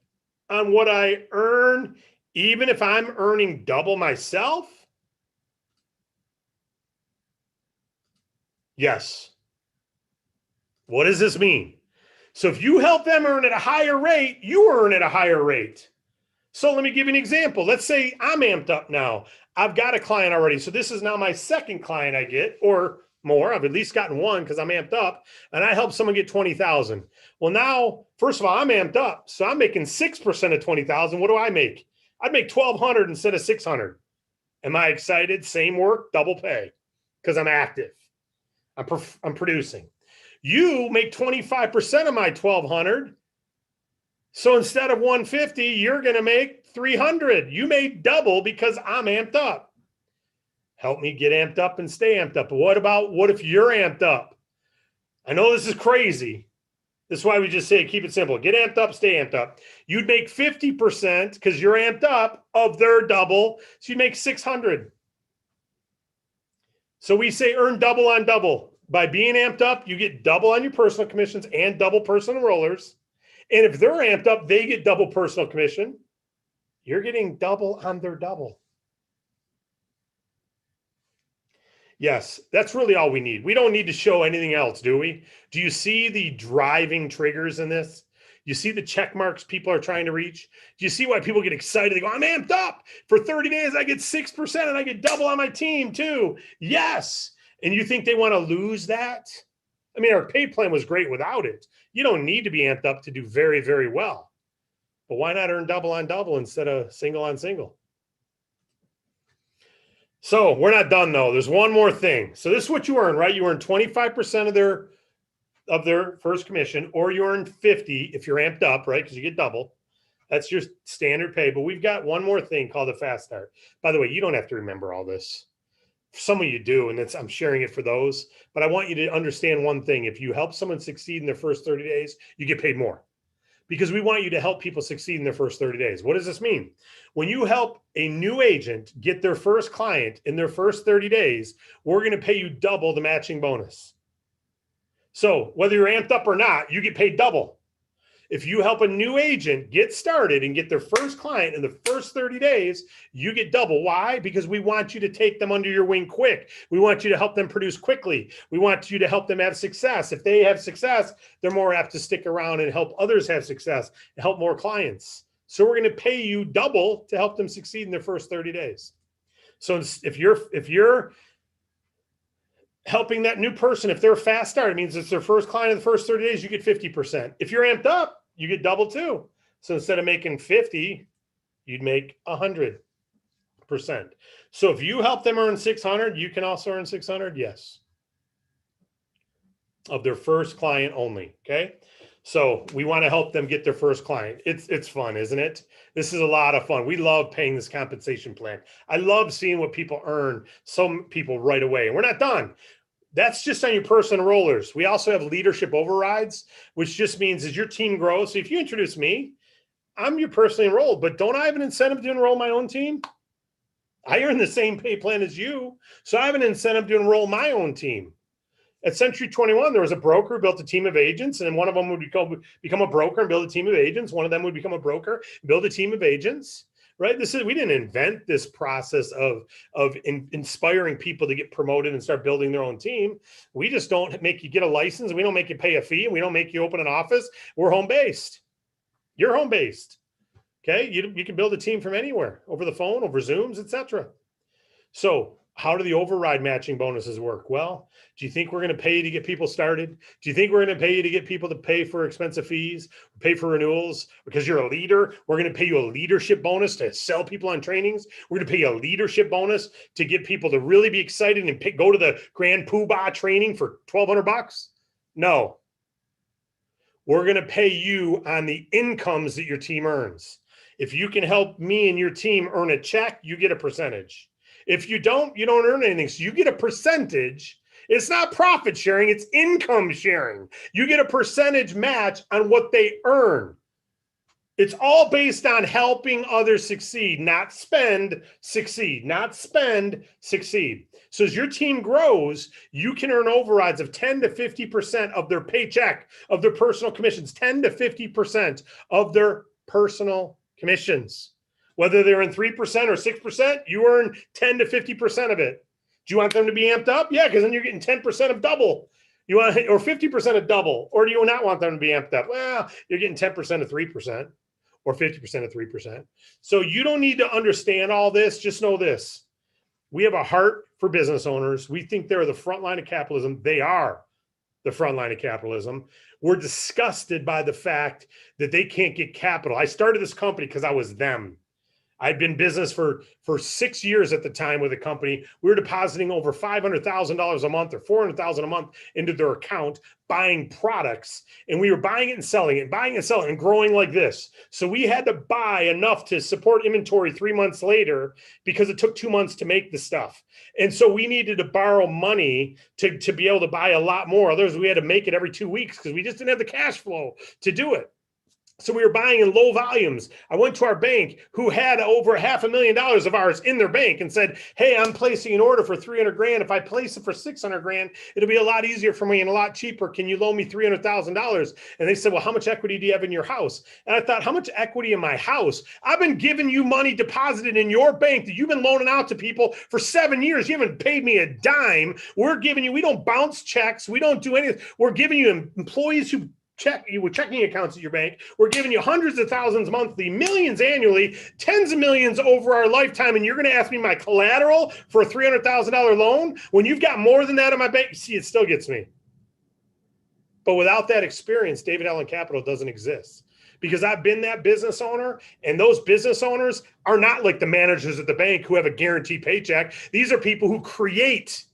on what I earn, even if I'm earning double myself? Yes. What does this mean? So if you help them earn at a higher rate, you earn at a higher rate. So let me give you an example. Let's say I'm amped up now. I've got a client already. So this is now my second client I get, or more. I've at least gotten one because I'm amped up, and I help someone get 20,000. Well, now, first of all, I'm amped up. So I'm making 6% of 20,000. What do I make? I'd make 1,200 instead of 600. Am I excited? Same work, double pay because I'm active. I'm producing. You make 25% of my 1,200. So instead of 150, you're going to make 300. You made double because I'm amped up. Help me get amped up and stay amped up. But what if you're amped up? I know this is crazy. This is why we just say, keep it simple. Get amped up, stay amped up. You'd make 50% because you're amped up of their double. So you'd make 600. So we say earn double on double. By being amped up, you get double on your personal commissions and double personal enrollers. And if they're amped up, they get double personal commission. You're getting double on their double. Yes, that's really all we need. We don't need to show anything else, do we? Do you see the driving triggers in this? You see the check marks people are trying to reach? Do you see why people get excited? They go, I'm amped up. For 30 days, I get 6% and I get double on my team too. Yes. And you think they want to lose that? I mean, our pay plan was great without it. You don't need to be amped up to do very, very well. But why not earn double on double instead of single on single? So we're not done though. There's one more thing. So this is what you earn, right? You earn 25% of their first commission, or you earn 50 if you're amped up, right? Because you get double. That's your standard pay. But we've got one more thing called a fast start. By the way, you don't have to remember all this. Some of you do, and I'm sharing it for those. But I want you to understand one thing. If you help someone succeed in their first 30 days, you get paid more. Because we want you to help people succeed in their first 30 days. What does this mean? When you help a new agent get their first client in their first 30 days, we're going to pay you double the matching bonus. So whether you're amped up or not, you get paid double. If you help a new agent get started and get their first client in the first 30 days, you get double. Why? Because we want you to take them under your wing quick. We want you to help them produce quickly. We want you to help them have success. If they have success, they're more apt to stick around and help others have success and help more clients. So we're going to pay you double to help them succeed in their first 30 days. So if you're helping that new person, if they're a fast start, it means it's their first client in the first 30 days, you get 50%. If you're amped up, you get double too. So instead of making 50, you'd make 100. So if you help them earn 600, you can also earn 600. Yes. Of their first client only. Okay. So we want to help them get their first client. It's fun, isn't it? This is a lot of fun. We love paying this compensation plan. I love seeing what people earn. Some people right away, and we're not done. That's just on your personal rollers. We also have leadership overrides, which just means as your team grows. So if you introduce me, I'm your personally enrolled, but don't I have an incentive to enroll my own team? I earn the same pay plan as you. So I have an incentive to enroll my own team. At Century 21, there was a broker who built a team of agents, and one of them would become a broker and build a team of agents. One of them would become a broker, build a team of agents, right? We didn't invent this process of inspiring people to get promoted and start building their own team. We just don't make you get a license. We don't make you pay a fee, and we don't make you open an office. We're home-based. You're home-based, okay? You can build a team from anywhere, over the phone, over Zooms, etc. So how do the override matching bonuses work? Well, do you think we're going to pay you to get people started? Do you think we're going to pay you to get people to pay for expensive fees, pay for renewals? Because you're a leader, we're going to pay you a leadership bonus to sell people on trainings. We're going to pay you a leadership bonus to get people to really be excited and go to the Grand Poobah training for $1,200? No. We're going to pay you on the incomes that your team earns. If you can help me and your team earn a check, you get a percentage. If you don't earn anything. So you get a percentage. It's not profit sharing, it's income sharing. You get a percentage match on what they earn. It's all based on helping others succeed, not spend, succeed, not spend, succeed. So as your team grows, you can earn overrides of 10 to 50% of their paycheck, of their personal commissions, 10 to 50% of their personal commissions. Whether they're in 3% or 6%, you earn 10 to 50% of it. Do you want them to be amped up? Yeah, because then you're getting 10% of double. You want, or 50% of double, or do you not want them to be amped up? Well, you're getting 10% of 3% or 50% of 3%. So you don't need to understand all this. Just know this. We have a heart for business owners. We think they're the front line of capitalism. They are the front line of capitalism. We're disgusted by the fact that they can't get capital. I started this company because I was them. I'd been in business for 6 years at the time with a company. We were depositing over $500,000 a month or $400,000 a month into their account, buying products, and we were buying it and selling it, and growing like this. So we had to buy enough to support inventory 3 months later because it took 2 months to make the stuff. And so we needed to borrow money to be able to buy a lot more. Otherwise, we had to make it every 2 weeks because we just didn't have the cash flow to do it. So we were buying in low volumes. I went to our bank who had over $500,000 of ours in their bank and said, hey, I'm placing an order for 300 grand. If I place it for 600 grand, it'll be a lot easier for me and a lot cheaper. Can you loan me $300,000? And they said, well, how much equity do you have in your house? And I thought, how much equity in my house? I've been giving you money deposited in your bank that you've been loaning out to people for 7 years. You haven't paid me a dime. We're giving you, we don't bounce checks. We don't do anything. We're giving you employees who check you with checking accounts at your bank. We're giving you hundreds of thousands monthly, millions annually, tens of millions over our lifetime. And you're going to ask me my collateral for a $300,000 loan when you've got more than that in my bank. See, it still gets me. But without that experience, David Allen Capital doesn't exist. Because I've been that business owner, and those business owners are not like the managers at the bank who have a guaranteed paycheck. These are people who create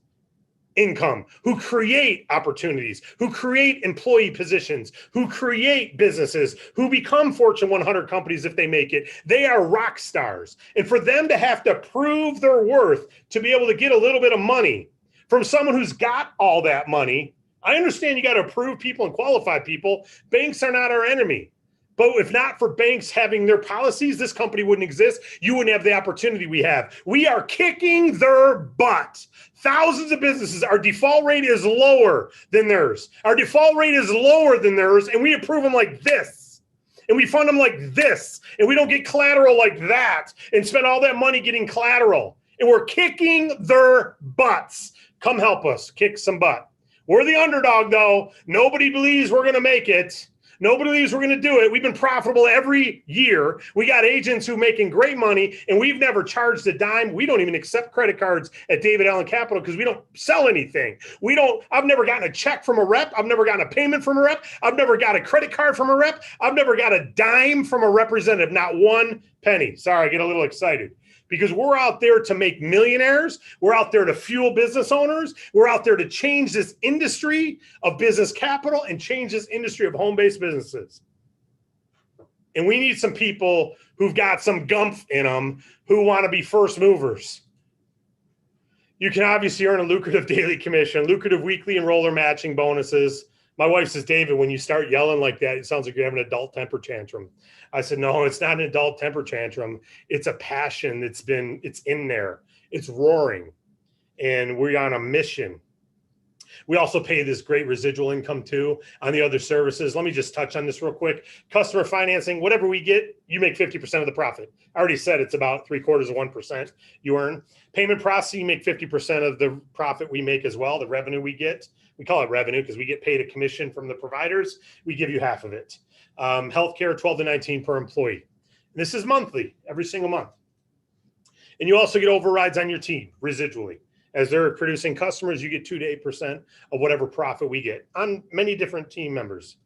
income, who create opportunities, who create employee positions, who create businesses, who become Fortune 100 companies if they make it. They are rock stars. And for them to have to prove their worth to be able to get a little bit of money from someone who's got all that money, I understand you got to approve people and qualify people. Banks are not our enemy. But if not for banks having their policies, this company wouldn't exist. You wouldn't have the opportunity we have. We are kicking their butt. Thousands of businesses, our default rate is lower than theirs. Our default rate is lower than theirs, and we approve them like this. And we fund them like this. And we don't get collateral like that and spend all that money getting collateral. And we're kicking their butts. Come help us kick some butt. We're the underdog, though. Nobody believes we're going to make it. Nobody believes we're going to do it. We've been profitable every year. We got agents who are making great money, and we've never charged a dime. We don't even accept credit cards at David Allen Capital because we don't sell anything. I've never gotten a check from a rep. I've never gotten a payment from a rep. I've never got a credit card from a rep. I've never got a dime from a representative, not one penny. Sorry, I get a little excited because we're out there to make millionaires. We're out there to fuel business owners. We're out there to change this industry of business capital and change this industry of home-based businesses. And we need some people who've got some gumph in them who want to be first movers. You can obviously earn a lucrative daily commission, lucrative weekly and roller matching bonuses. My wife says, David, when you start yelling like that, it sounds like you're having an adult temper tantrum. I said, no, it's not an adult temper tantrum. It's a passion it's in there. It's roaring. And we're on a mission. We also pay this great residual income too on the other services. Let me just touch on this real quick. Customer financing, whatever we get, you make 50% of the profit. I already said it's about 3/4 of 1% you earn. Payment processing, you make 50% of the profit we make as well, the revenue we get. We call it revenue because we get paid a commission from the providers. We give you half of it. Healthcare, 12 to 19 per employee. And this is monthly, every single month. And you also get overrides on your team residually. As they're producing customers, you get 2 to 8% of whatever profit we get on many different team members.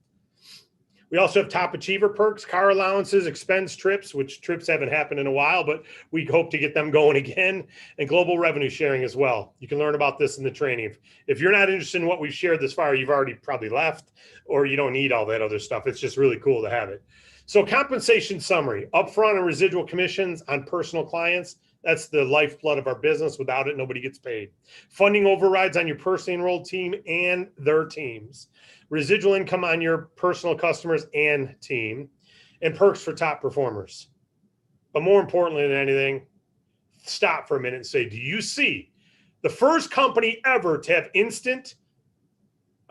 We also have top achiever perks, car allowances, expense trips, which trips haven't happened in a while, but we hope to get them going again, and global revenue sharing as well. You can learn about this in the training. If you're not interested in what we've shared this far, you've already probably left, or you don't need all that other stuff. It's just really cool to have it. So compensation summary, upfront and residual commissions on personal clients. That's the lifeblood of our business. Without it, nobody gets paid. Funding overrides on your personally enrolled team and their teams. Residual income on your personal customers and team. And perks for top performers. But more importantly than anything, stop for a minute and say, do you see the first company ever to have instant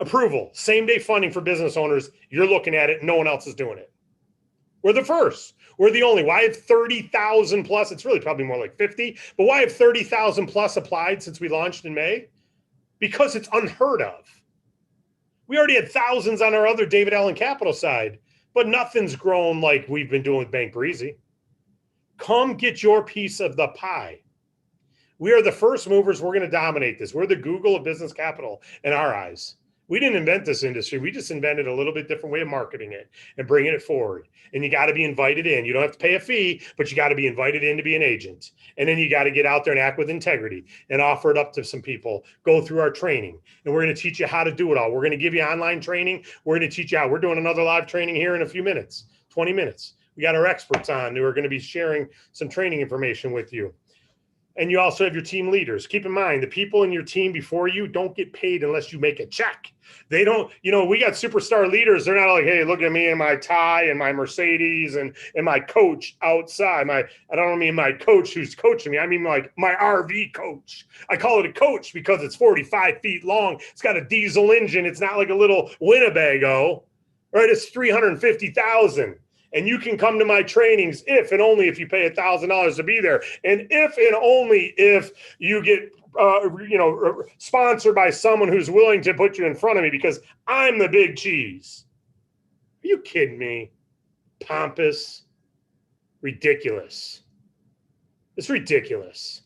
approval, same-day funding for business owners? You're looking at it. No one else is doing it. We're the first. We're the only. Why have 30,000 plus? It's really probably more like 50, but why have 30,000 plus applied since we launched in May? Because it's unheard of. We already had thousands on our other David Allen Capital side, but nothing's grown like we've been doing with Bank Breezy. Come get your piece of the pie. We are the first movers. We're going to dominate this. We're the Google of business capital in our eyes. We didn't invent this industry. We just invented a little bit different way of marketing it and bringing it forward. And you got to be invited in. You don't have to pay a fee, but you got to be invited in to be an agent. And then you got to get out there and act with integrity and offer it up to some people. Go through our training. And we're going to teach you how to do it all. We're going to give you online training. We're going to teach you how. We're doing another live training here in a few minutes, 20 minutes. We got our experts on who are going to be sharing some training information with you. And you also have your team leaders. Keep in mind, the people in your team before you don't get paid unless you make a check. They don't, we got superstar leaders. They're not like, hey, look at me in my tie and my Mercedes and my coach outside. I don't mean my coach who's coaching me. I mean like my RV coach. I call it a coach because it's 45 feet long. It's got a diesel engine. It's not like a little Winnebago, right? It's 350,000. And you can come to my trainings if and only if you pay $1,000 to be there. And if and only if you get, sponsored by someone who's willing to put you in front of me because I'm the big cheese. Are you kidding me? Pompous, ridiculous. It's ridiculous.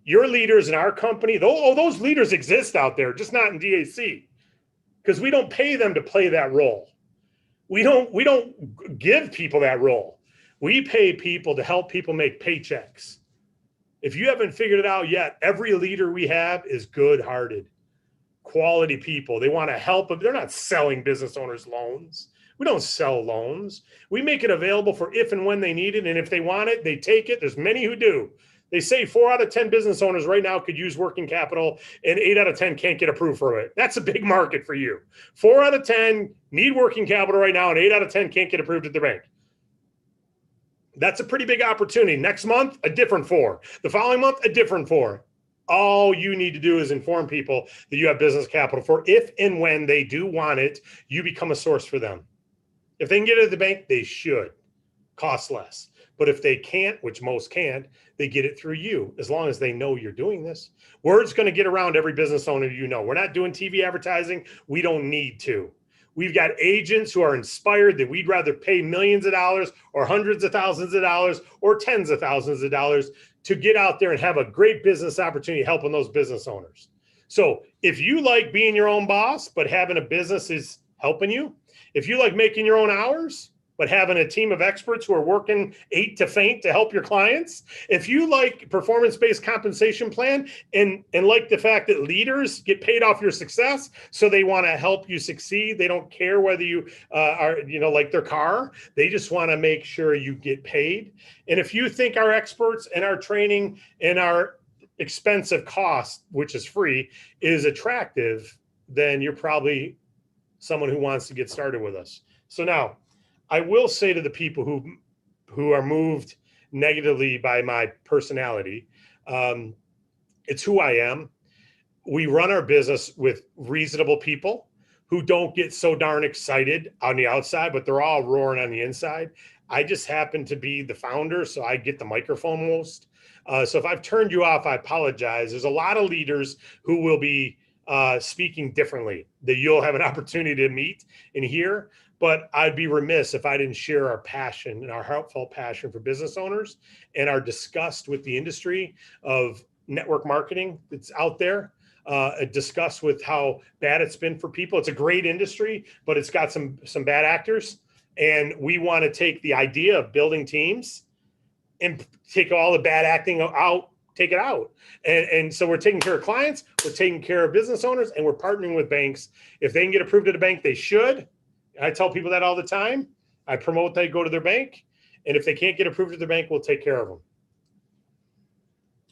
Your leaders in our company, those leaders exist out there, just not in DAC, because we don't pay them to play that role. We don't give people that role. We pay people to help people make paychecks. If you haven't figured it out yet, every leader we have is good-hearted, quality people. They want to help them. They're not selling business owners loans. We don't sell loans. We make it available for if and when they need it. And if they want it, they take it. There's many who do. They say 4 out of 10 business owners right now could use working capital and 8 out of 10 can't get approved for it. That's a big market for you. 4 out of 10 need working capital right now and 8 out of 10 can't get approved at the bank. That's a pretty big opportunity. Next month, a different 4. The following month, a different 4. All you need to do is inform people that you have business capital for if and when they do want it, you become a source for them. If they can get it at the bank, they should. Cost less. But if they can't, which most can't, they get it through you, as long as they know you're doing this. Word's going to get around every business owner you know. We're not doing TV advertising. We don't need to. We've got agents who are inspired that we'd rather pay millions of dollars or hundreds of thousands of dollars or tens of thousands of dollars to get out there and have a great business opportunity helping those business owners. So if you like being your own boss, but having a business is helping you, if you like making your own hours, but having a team of experts who are working 8 to faint to help your clients. If you like performance-based compensation plan and like the fact that leaders get paid off your success, so they want to help you succeed. They don't care whether you are, like their car. They just want to make sure you get paid. And if you think our experts and our training and our expensive cost, which is free, is attractive, then you're probably someone who wants to get started with us. So now, I will say to the people who are moved negatively by my personality, it's who I am. We run our business with reasonable people who don't get so darn excited on the outside, but they're all roaring on the inside. I just happen to be the founder, so I get the microphone most. So if I've turned you off, I apologize. There's a lot of leaders who will be speaking differently that you'll have an opportunity to meet and hear. But I'd be remiss if I didn't share our passion and our heartfelt passion for business owners and our disgust with the industry of network marketing that's out there. Discuss with how bad it's been for people. It's a great industry, but it's got some bad actors. And we want to take the idea of building teams and take all the bad acting out, take it out. And so we're taking care of clients, we're taking care of business owners, and we're partnering with banks. If they can get approved at a bank, they should. I tell people that all the time. I promote they go to their bank. And if they can't get approved at their bank, we'll take care of them.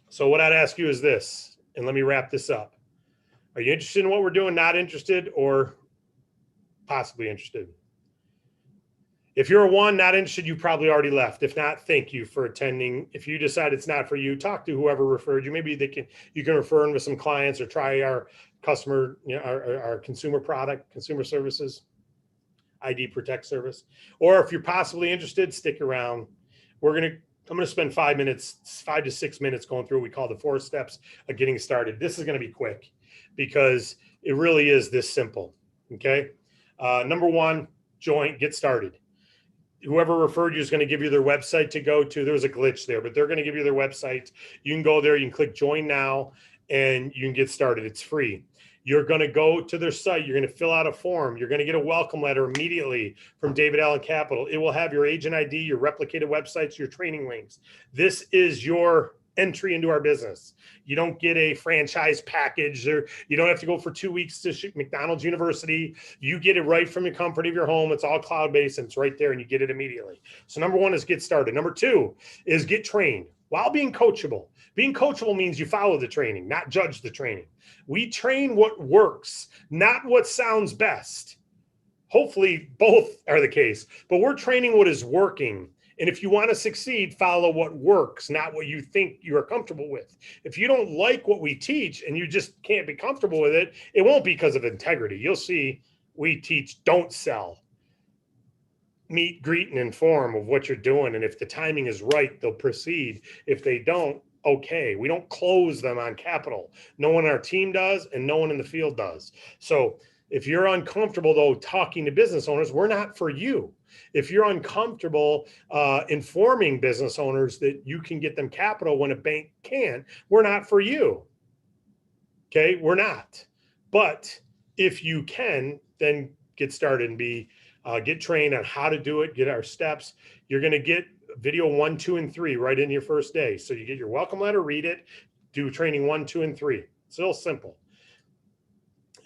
So what I'd ask you is this, and let me wrap this up. Are you interested in what we're doing, not interested, or possibly interested? If you're a 1, not interested, you probably already left. If not, thank you for attending. If you decide it's not for you, talk to whoever referred you. Maybe you can refer them with some clients or try our customer, our consumer product, consumer services, ID Protect service. Or if you're possibly interested, stick around. I'm going to spend 5 to 6 minutes going through what we call the 4 steps of getting started. This is going to be quick because it really is this simple. Okay. Number 1, get started. Whoever referred you is going to give you their website to go to. There's a glitch there, but they're going to give you their website. You can go there, you can click join now, and you can get started. It's free. You're going to go to their site. You're going to fill out a form. You're going to get a welcome letter immediately from David Allen Capital. It will have your agent ID, your replicated websites, your training links. This is your entry into our business. You don't get a franchise package, or you don't have to go for 2 weeks to McDonald's University. You get it right from the comfort of your home. It's all cloud-based and it's right there and you get it immediately. So number 1 is get started. Number 2 is get trained while being coachable. Being coachable means you follow the training, not judge the training. We train what works, not what sounds best. Hopefully both are the case, but we're training what is working. And if you want to succeed, follow what works, not what you think you are comfortable with. If you don't like what we teach and you just can't be comfortable with it, it won't be because of integrity. You'll see we teach don't sell. Meet, greet, and inform of what you're doing. And if the timing is right, they'll proceed. If they don't, okay. We don't close them on capital. No one on our team does, and no one in the field does. So if you're uncomfortable, though, talking to business owners, we're not for you. If you're uncomfortable informing business owners that you can get them capital when a bank can't, we're not for you. Okay, we're not. But if you can, then get started and get trained on how to do it, get our steps. You're going to get video 1, 2, and 3 right in your first day. So you get your welcome letter, read it, do training 1, 2, and 3. It's real simple.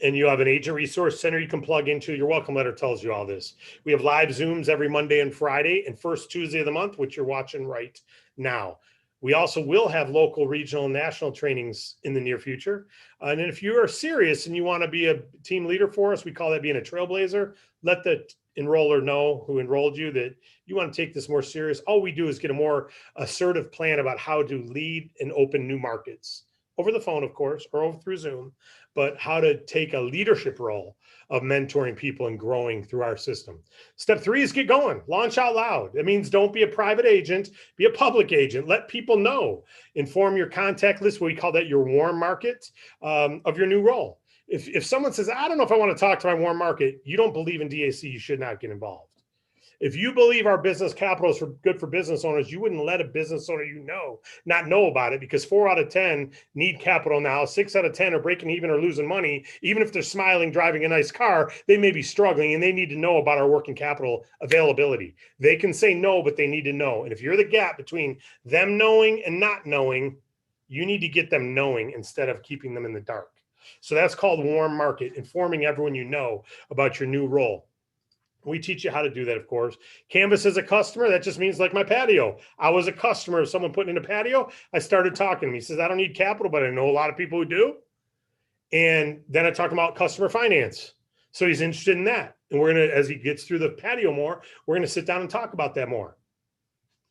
And you have an agent resource center you can plug into. Your welcome letter tells you all this. We have live Zooms every Monday and Friday and first Tuesday of the month, which you're watching right now. We also will have local, regional, and national trainings in the near future. And if you are serious and you want to be a team leader for us, we call that being a trailblazer. Let the enroller know who enrolled you that you want to take this more serious. All we do is get a more assertive plan about how to lead and open new markets. Over the phone, of course, or over through Zoom, but how to take a leadership role of mentoring people and growing through our system. Step 3 is get going, launch out loud. It means don't be a private agent, be a public agent. Let people know, inform your contact list. We call that your warm market of your new role. If someone says, I don't know if I want to talk to my warm market, you don't believe in DAC, you should not get involved. If you believe our business capital is good for business owners, you wouldn't let a business owner not know about it, because 4 out of 10 need capital now. 6 out of 10 are breaking even or losing money. Even if they're smiling, driving a nice car, they may be struggling, and they need to know about our working capital availability. They can say no, but they need to know. And if you're the gap between them knowing and not knowing, you need to get them knowing instead of keeping them in the dark. So that's called warm market, informing everyone you know about your new role. We teach you how to do that, of course. Canvas as a customer, that just means like my patio. I was a customer of someone putting in a patio. I started talking to him. He says, I don't need capital, but I know a lot of people who do. And then I talked about customer finance. So he's interested in that. And we're going to, as he gets through the patio more, we're going to sit down and talk about that more.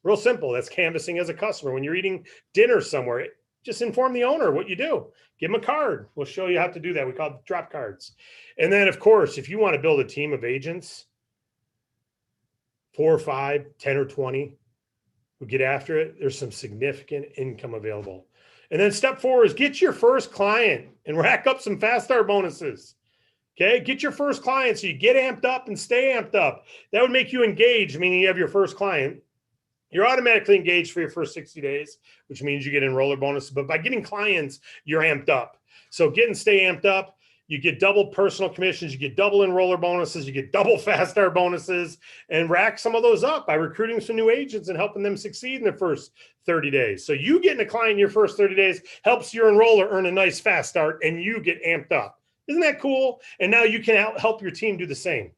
Real simple. That's canvassing as a customer. When you're eating dinner somewhere, just inform the owner what you do. Give them a card. We'll show you how to do that. We call it drop cards. And then, of course, if you want to build a team of agents, 4 or 5, 10 or 20 who get after it, there's some significant income available. And then step 4 is get your first client and rack up some fast start bonuses. Okay, get your first client so you get amped up and stay amped up. That would make you engaged, meaning you have your first client. You're automatically engaged for your first 60 days, which means you get enroller bonuses. But by getting clients, you're amped up. So get and stay amped up. You get double personal commissions, you get double enroller bonuses, you get double fast start bonuses, and rack some of those up by recruiting some new agents and helping them succeed in their first 30 days. So you getting a client in your first 30 days helps your enroller earn a nice fast start, and you get amped up. Isn't that cool? And now you can help your team do the same.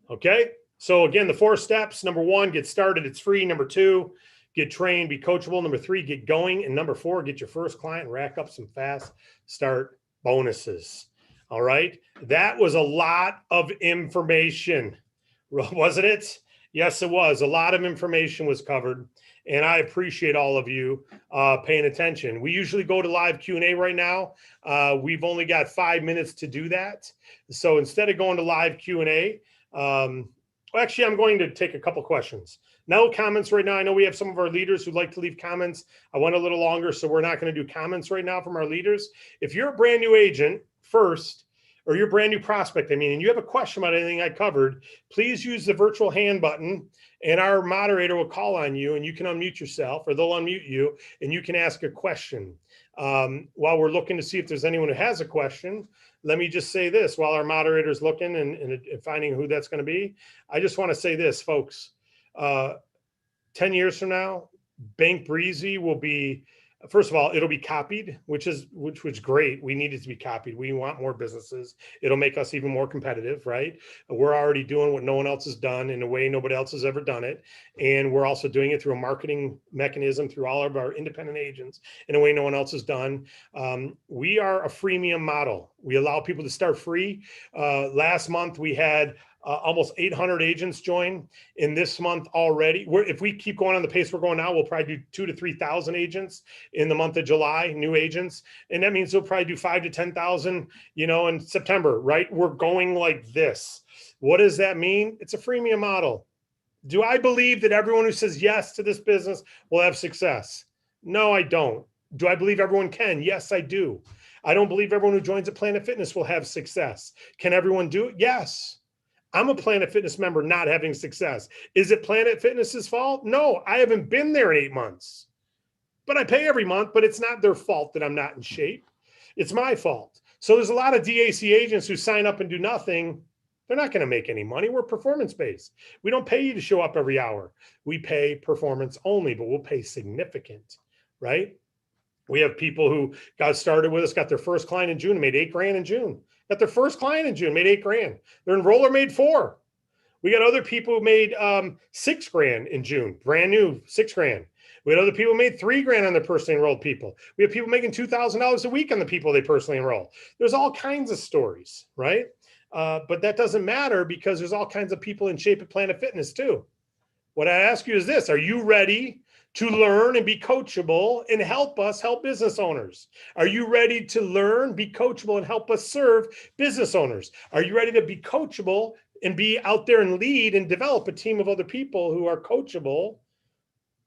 Okay. So again, the 4 steps: number 1, get started. It's free. Number 2, get trained, be coachable. Number 3, get going. And number 4, get your first client and rack up some fast start bonuses. All right. That was a lot of information, wasn't it? Yes, it was. A lot of information was covered, and I appreciate all of you paying attention. We usually go to live Q&A right now. We've only got 5 minutes to do that. So instead of going to live Q&A, actually, I'm going to take a couple questions. No comments right now. I know we have some of our leaders who'd like to leave comments. I went a little longer, so we're not going to do comments right now from our leaders. If you're a brand new agent first, or you're a brand new prospect, and you have a question about anything I covered, please use the virtual hand button, and our moderator will call on you, and you can unmute yourself, or they'll unmute you, and you can ask a question. While we're looking to see if there's anyone who has a question, let me just say this while our moderator's looking and finding who that's going to be. I just want to say this, folks. 10 years from now, Bank Breezy will be, first of all, it'll be copied, which was great. We need it to be copied. We want more businesses. It'll make us even more competitive, right? We're already doing what no one else has done in a way nobody else has ever done it. And we're also doing it through a marketing mechanism through all of our independent agents in a way no one else has done. We are a freemium model. We allow people to start free. Last month, we had almost 800 agents join. In this month already, if we keep going on the pace we're going now, we'll probably do 2,000 to 3,000 agents in the month of July, new agents. And that means we'll probably do 5,000 to 10,000, in September, right? We're going like this. What does that mean? It's a freemium model. Do I believe that everyone who says yes to this business will have success? No, I don't. Do I believe everyone can? Yes, I do. I don't believe everyone who joins a Planet Fitness will have success. Can everyone do it? Yes. I'm a Planet Fitness member not having success. Is it Planet Fitness's fault? No, I haven't been there in 8 months. But I pay every month, but it's not their fault that I'm not in shape. It's my fault. So there's a lot of DAC agents who sign up and do nothing. They're not going to make any money. We're performance-based. We don't pay you to show up every hour. We pay performance only, but we'll pay significant, right? We have people who got started with us, got their first client in June, and made $8,000 in June. Got their first client in June, made $8,000. Their enroller made $4,000. We got other people who made $6,000 in June, brand new, $6,000. We had other people who made $3,000 on their personally enrolled people. We have people making $2,000 a week on the people they personally enroll. There's all kinds of stories, right? But that doesn't matter because there's all kinds of people in shape at Planet Fitness too. What I ask you is this: are you ready to learn and be coachable and help us help business owners? Are you ready to learn, be coachable, and help us serve business owners? Are you ready to be coachable and be out there and lead and develop a team of other people who are coachable?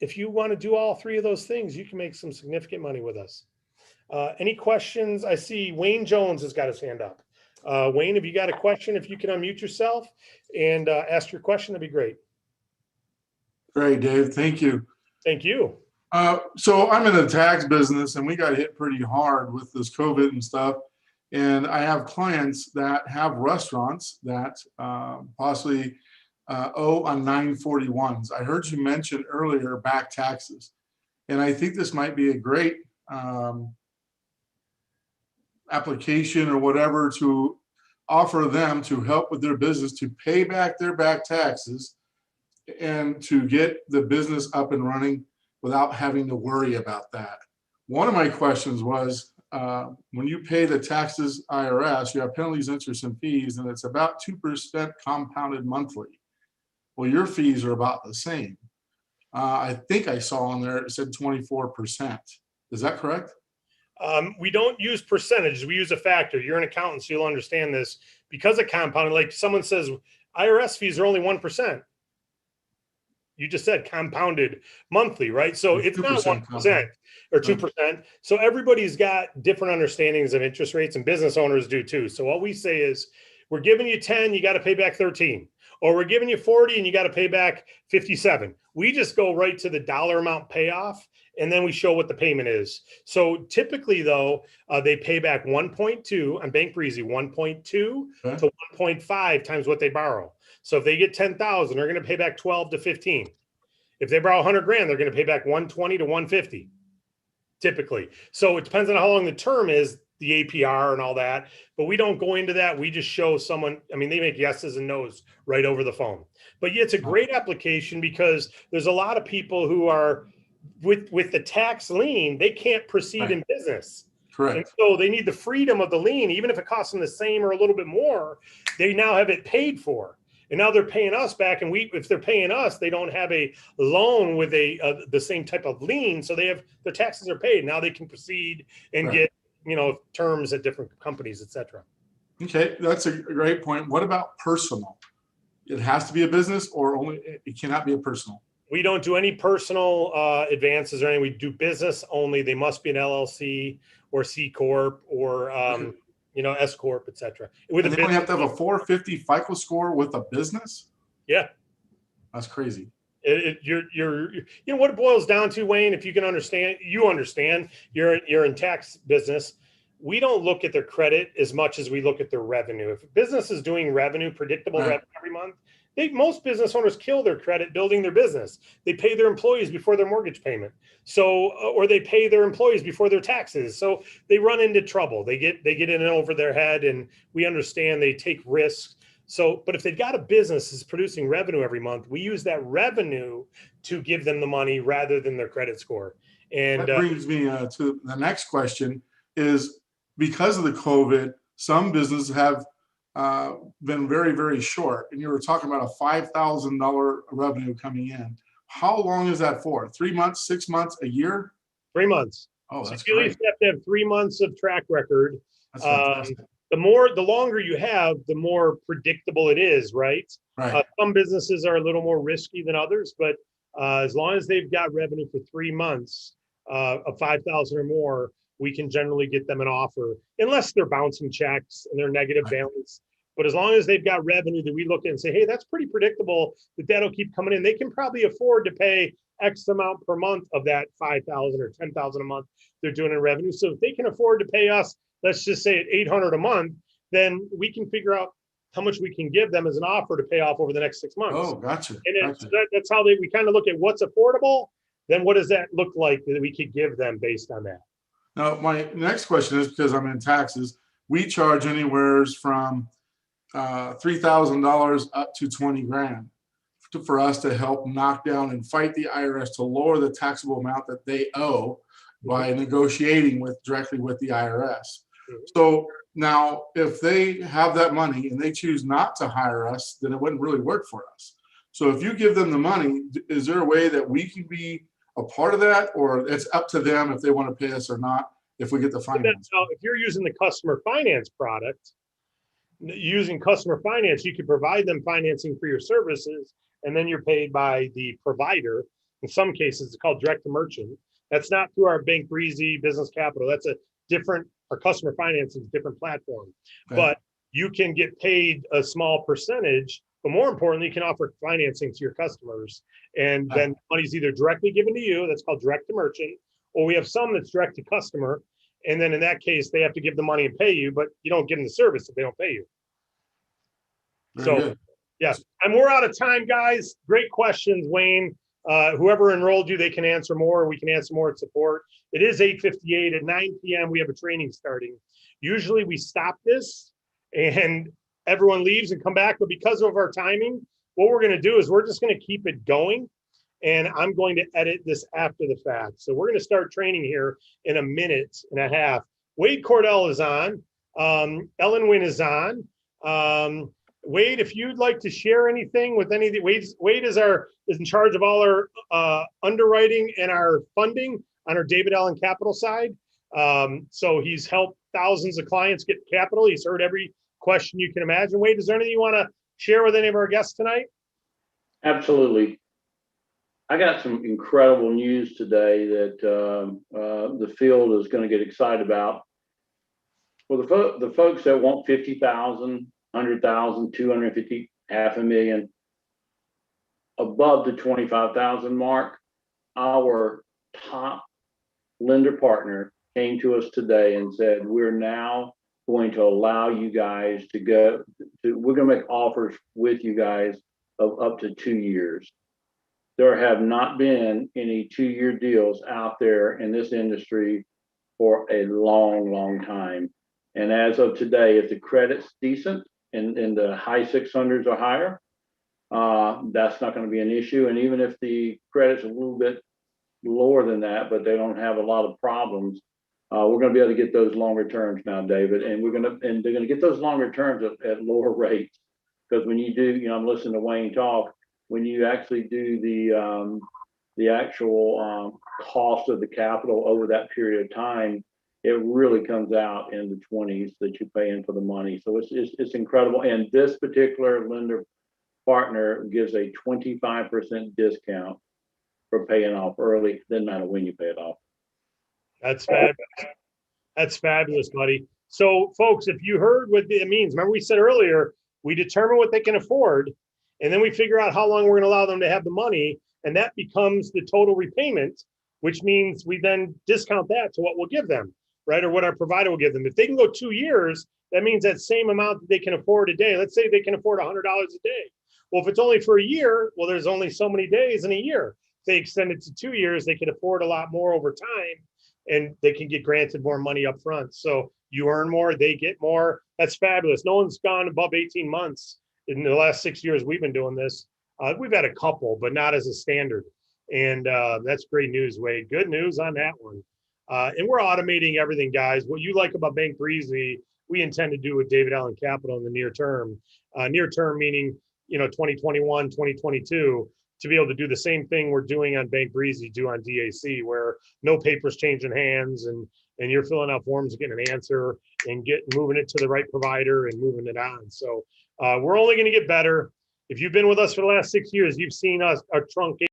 If you want to do all 3 of those things, you can make some significant money with us. Any questions? I see Wayne Jones has got his hand up. Wayne, if you got a question, if you can unmute yourself and ask your question, that'd be great. Great, Dave. Thank you. Thank you. So I'm in the tax business, and we got hit pretty hard with this COVID and stuff. And I have clients that have restaurants that possibly owe on 941s. I heard you mention earlier back taxes, and I think this might be a great application or whatever to offer them to help with their business to pay back their back taxes and to get the business up and running without having to worry about that. One of my questions was, when you pay the taxes IRS, you have penalties, interest, and fees, and it's about 2% compounded monthly. Well, your fees are about the same. I think I saw on there, it said 24%. Is that correct? We don't use percentages. We use a factor. You're an accountant, so you'll understand this. Because of compounding, like someone says, IRS fees are only 1%. You just said compounded monthly, right? So it's not 1% or 2%. So everybody's got different understandings of interest rates, and business owners do too. So what we say is, we're giving you 10, you got to pay back 13, or we're giving you 40 and you got to pay back 57. We just go right to the dollar amount payoff, and then we show what the payment is. So typically though, they pay back 1.2 on Bank Breezy, 1.2 to 1.5 times what they borrow. So if they get 10,000, they're going to pay back 12 to 15. If they borrow 100 grand, they're going to pay back 120 to 150 typically. So it depends on how long the term is, the APR and all that, but we don't go into that. We just show someone, I mean, they make yeses and nos right over the phone. But yeah, it's a great application because there's a lot of people who are with the tax lien, they can't proceed in business. Correct. And so they need the freedom of the lien, even if it costs them the same or a little bit more, they now have it paid for. And now they're paying us back, and if they're paying us, they don't have a loan with the same type of lien, so they have their taxes are paid. Now they can proceed and get terms at different companies, etc. Okay, that's a great point. What about personal? It has to be a business, or only it cannot be a personal? We don't do any personal advances or anything. We do business only. They must be an LLC or C Corp or S Corp, etc. And they only have to have a 450 FICO score with a business? Yeah. That's crazy. What it boils down to, Wayne, if you can understand, you're in tax business. We don't look at their credit as much as we look at their revenue. If a business is doing revenue, predictable revenue every month, most business owners kill their credit building their business. They pay their employees before their mortgage payment. So, or they pay their employees before their taxes. So they run into trouble. They get in over their head, and we understand they take risks. So, but if they've got a business that's producing revenue every month, we use that revenue to give them the money rather than their credit score. And that brings me to the next question is, because of the COVID, some businesses have been very, very short. And you were talking about a $5,000 revenue coming in. How long is that for? 3 months, 6 months, a year? 3 months. Oh, that's so you at least have to have 3 months of track record. That's fantastic. The longer you have, the more predictable it is, right? Right. Some businesses are a little more risky than others, but as long as they've got revenue for 3 months of 5,000 or more, we can generally get them an offer, unless they're bouncing checks and they're negative balance. But as long as they've got revenue that we look at and say, hey, that's pretty predictable, that'll keep coming in, they can probably afford to pay X amount per month of that 5,000 or 10,000 a month they're doing in revenue. So if they can afford to pay us, let's just say at 800 a month, then we can figure out how much we can give them as an offer to pay off over the next 6 months. Oh, gotcha. And that's how we kind of look at what's affordable. Then what does that look like that we could give them based on that? Now, my next question is, because I'm in taxes, we charge anywhere from $3,000 up to 20 grand for us to help knock down and fight the IRS to lower the taxable amount that they owe by negotiating directly with the IRS. So now, if they have that money and they choose not to hire us, then it wouldn't really work for us. So if you give them the money, is there a way that we can be a part of that, or it's up to them if they want to pay us or not, if we get the finance? So if you're using the customer finance product, using customer finance, you could provide them financing for your services, and then you're paid by the provider. In some cases, it's called direct to merchant. That's not through our Bank Breezy Business Capital. That's a different, our customer finance is a different platform. Okay. But you can get paid a small percentage, but more importantly, you can offer financing to your customers. And then money's either directly given to you, that's called direct to merchant, or we have some that's direct to customer. And then in that case, they have to give the money and pay you, but you don't give them the service if they don't pay you. Very So, good. yeah, and we're out of time, guys. Great questions, Wayne. Whoever enrolled you, they can answer more. We can answer more at support. It is 8:58. At 9 p.m., we have a training starting. Usually we stop this and everyone leaves and come back. But because of our timing, what we're going to do is we're just going to keep it going. And I'm going to edit this after the fact. So we're going to start training here in a minute and a half. Wade Cordell is on. Ellen Wynn is on. Wade, if you'd like to share anything with any of the Wade is in charge of all our underwriting and our funding on our David Allen Capital side. So he's helped thousands of clients get capital. He's heard every question you can imagine. Wade, is there anything you want to share with any of our guests tonight? Absolutely. I got some incredible news today that the field is going to get excited about. For the folks that want 50,000, 100,000, 250, $500,000, above the 25,000 mark, our top lender partner came to us today and said, we're now going to allow you guys we're going to make offers with you guys of up to 2 years. There have not been any 2-year deals out there in this industry for a long, long time. And as of today, if the credit's decent and in the high 600s or higher, that's not going to be an issue. And even if the credit's a little bit lower than that, but they don't have a lot of problems, we're going to be able to get those longer terms now, David. And they're going to get those longer terms at lower rates. Because when you do, I'm listening to Wayne talk, when you actually do the actual cost of the capital over that period of time, it really comes out in the 20s that you pay in for the money. So it's incredible. And this particular lender partner gives a 25% discount for paying off early. Doesn't matter when you pay it off. That's fabulous. That's fabulous, buddy. So, folks, if you heard what it means, remember we said earlier, we determine what they can afford, and then we figure out how long we're going to allow them to have the money, and that becomes the total repayment, which means we then discount that to what we'll give them, right, or what our provider will give them. If they can go 2 years, that means that same amount that they can afford a day. Let's say they can afford $100 a day. Well, if it's only for a year, well, there's only so many days in a year. If they extend it to 2 years, they can afford a lot more over time, and they can get granted more money up front. So you earn more, they get more. That's fabulous. No one's gone above 18 months in the last 6 years we've been doing this. We've had a couple, but not as a standard. And that's great news, Wade. Good news on that one. And we're automating everything, guys. What you like about Bank Breezy, we intend to do with David Allen Capital in the near term. Near term meaning, 2021, 2022, to be able to do the same thing we're doing on Bank Breezy, do on DAC, where no papers changing hands and you're filling out forms and getting an answer and moving it to the right provider and moving it on. So we're only going to get better. If you've been with us for the last 6 years, you've seen us, our truncate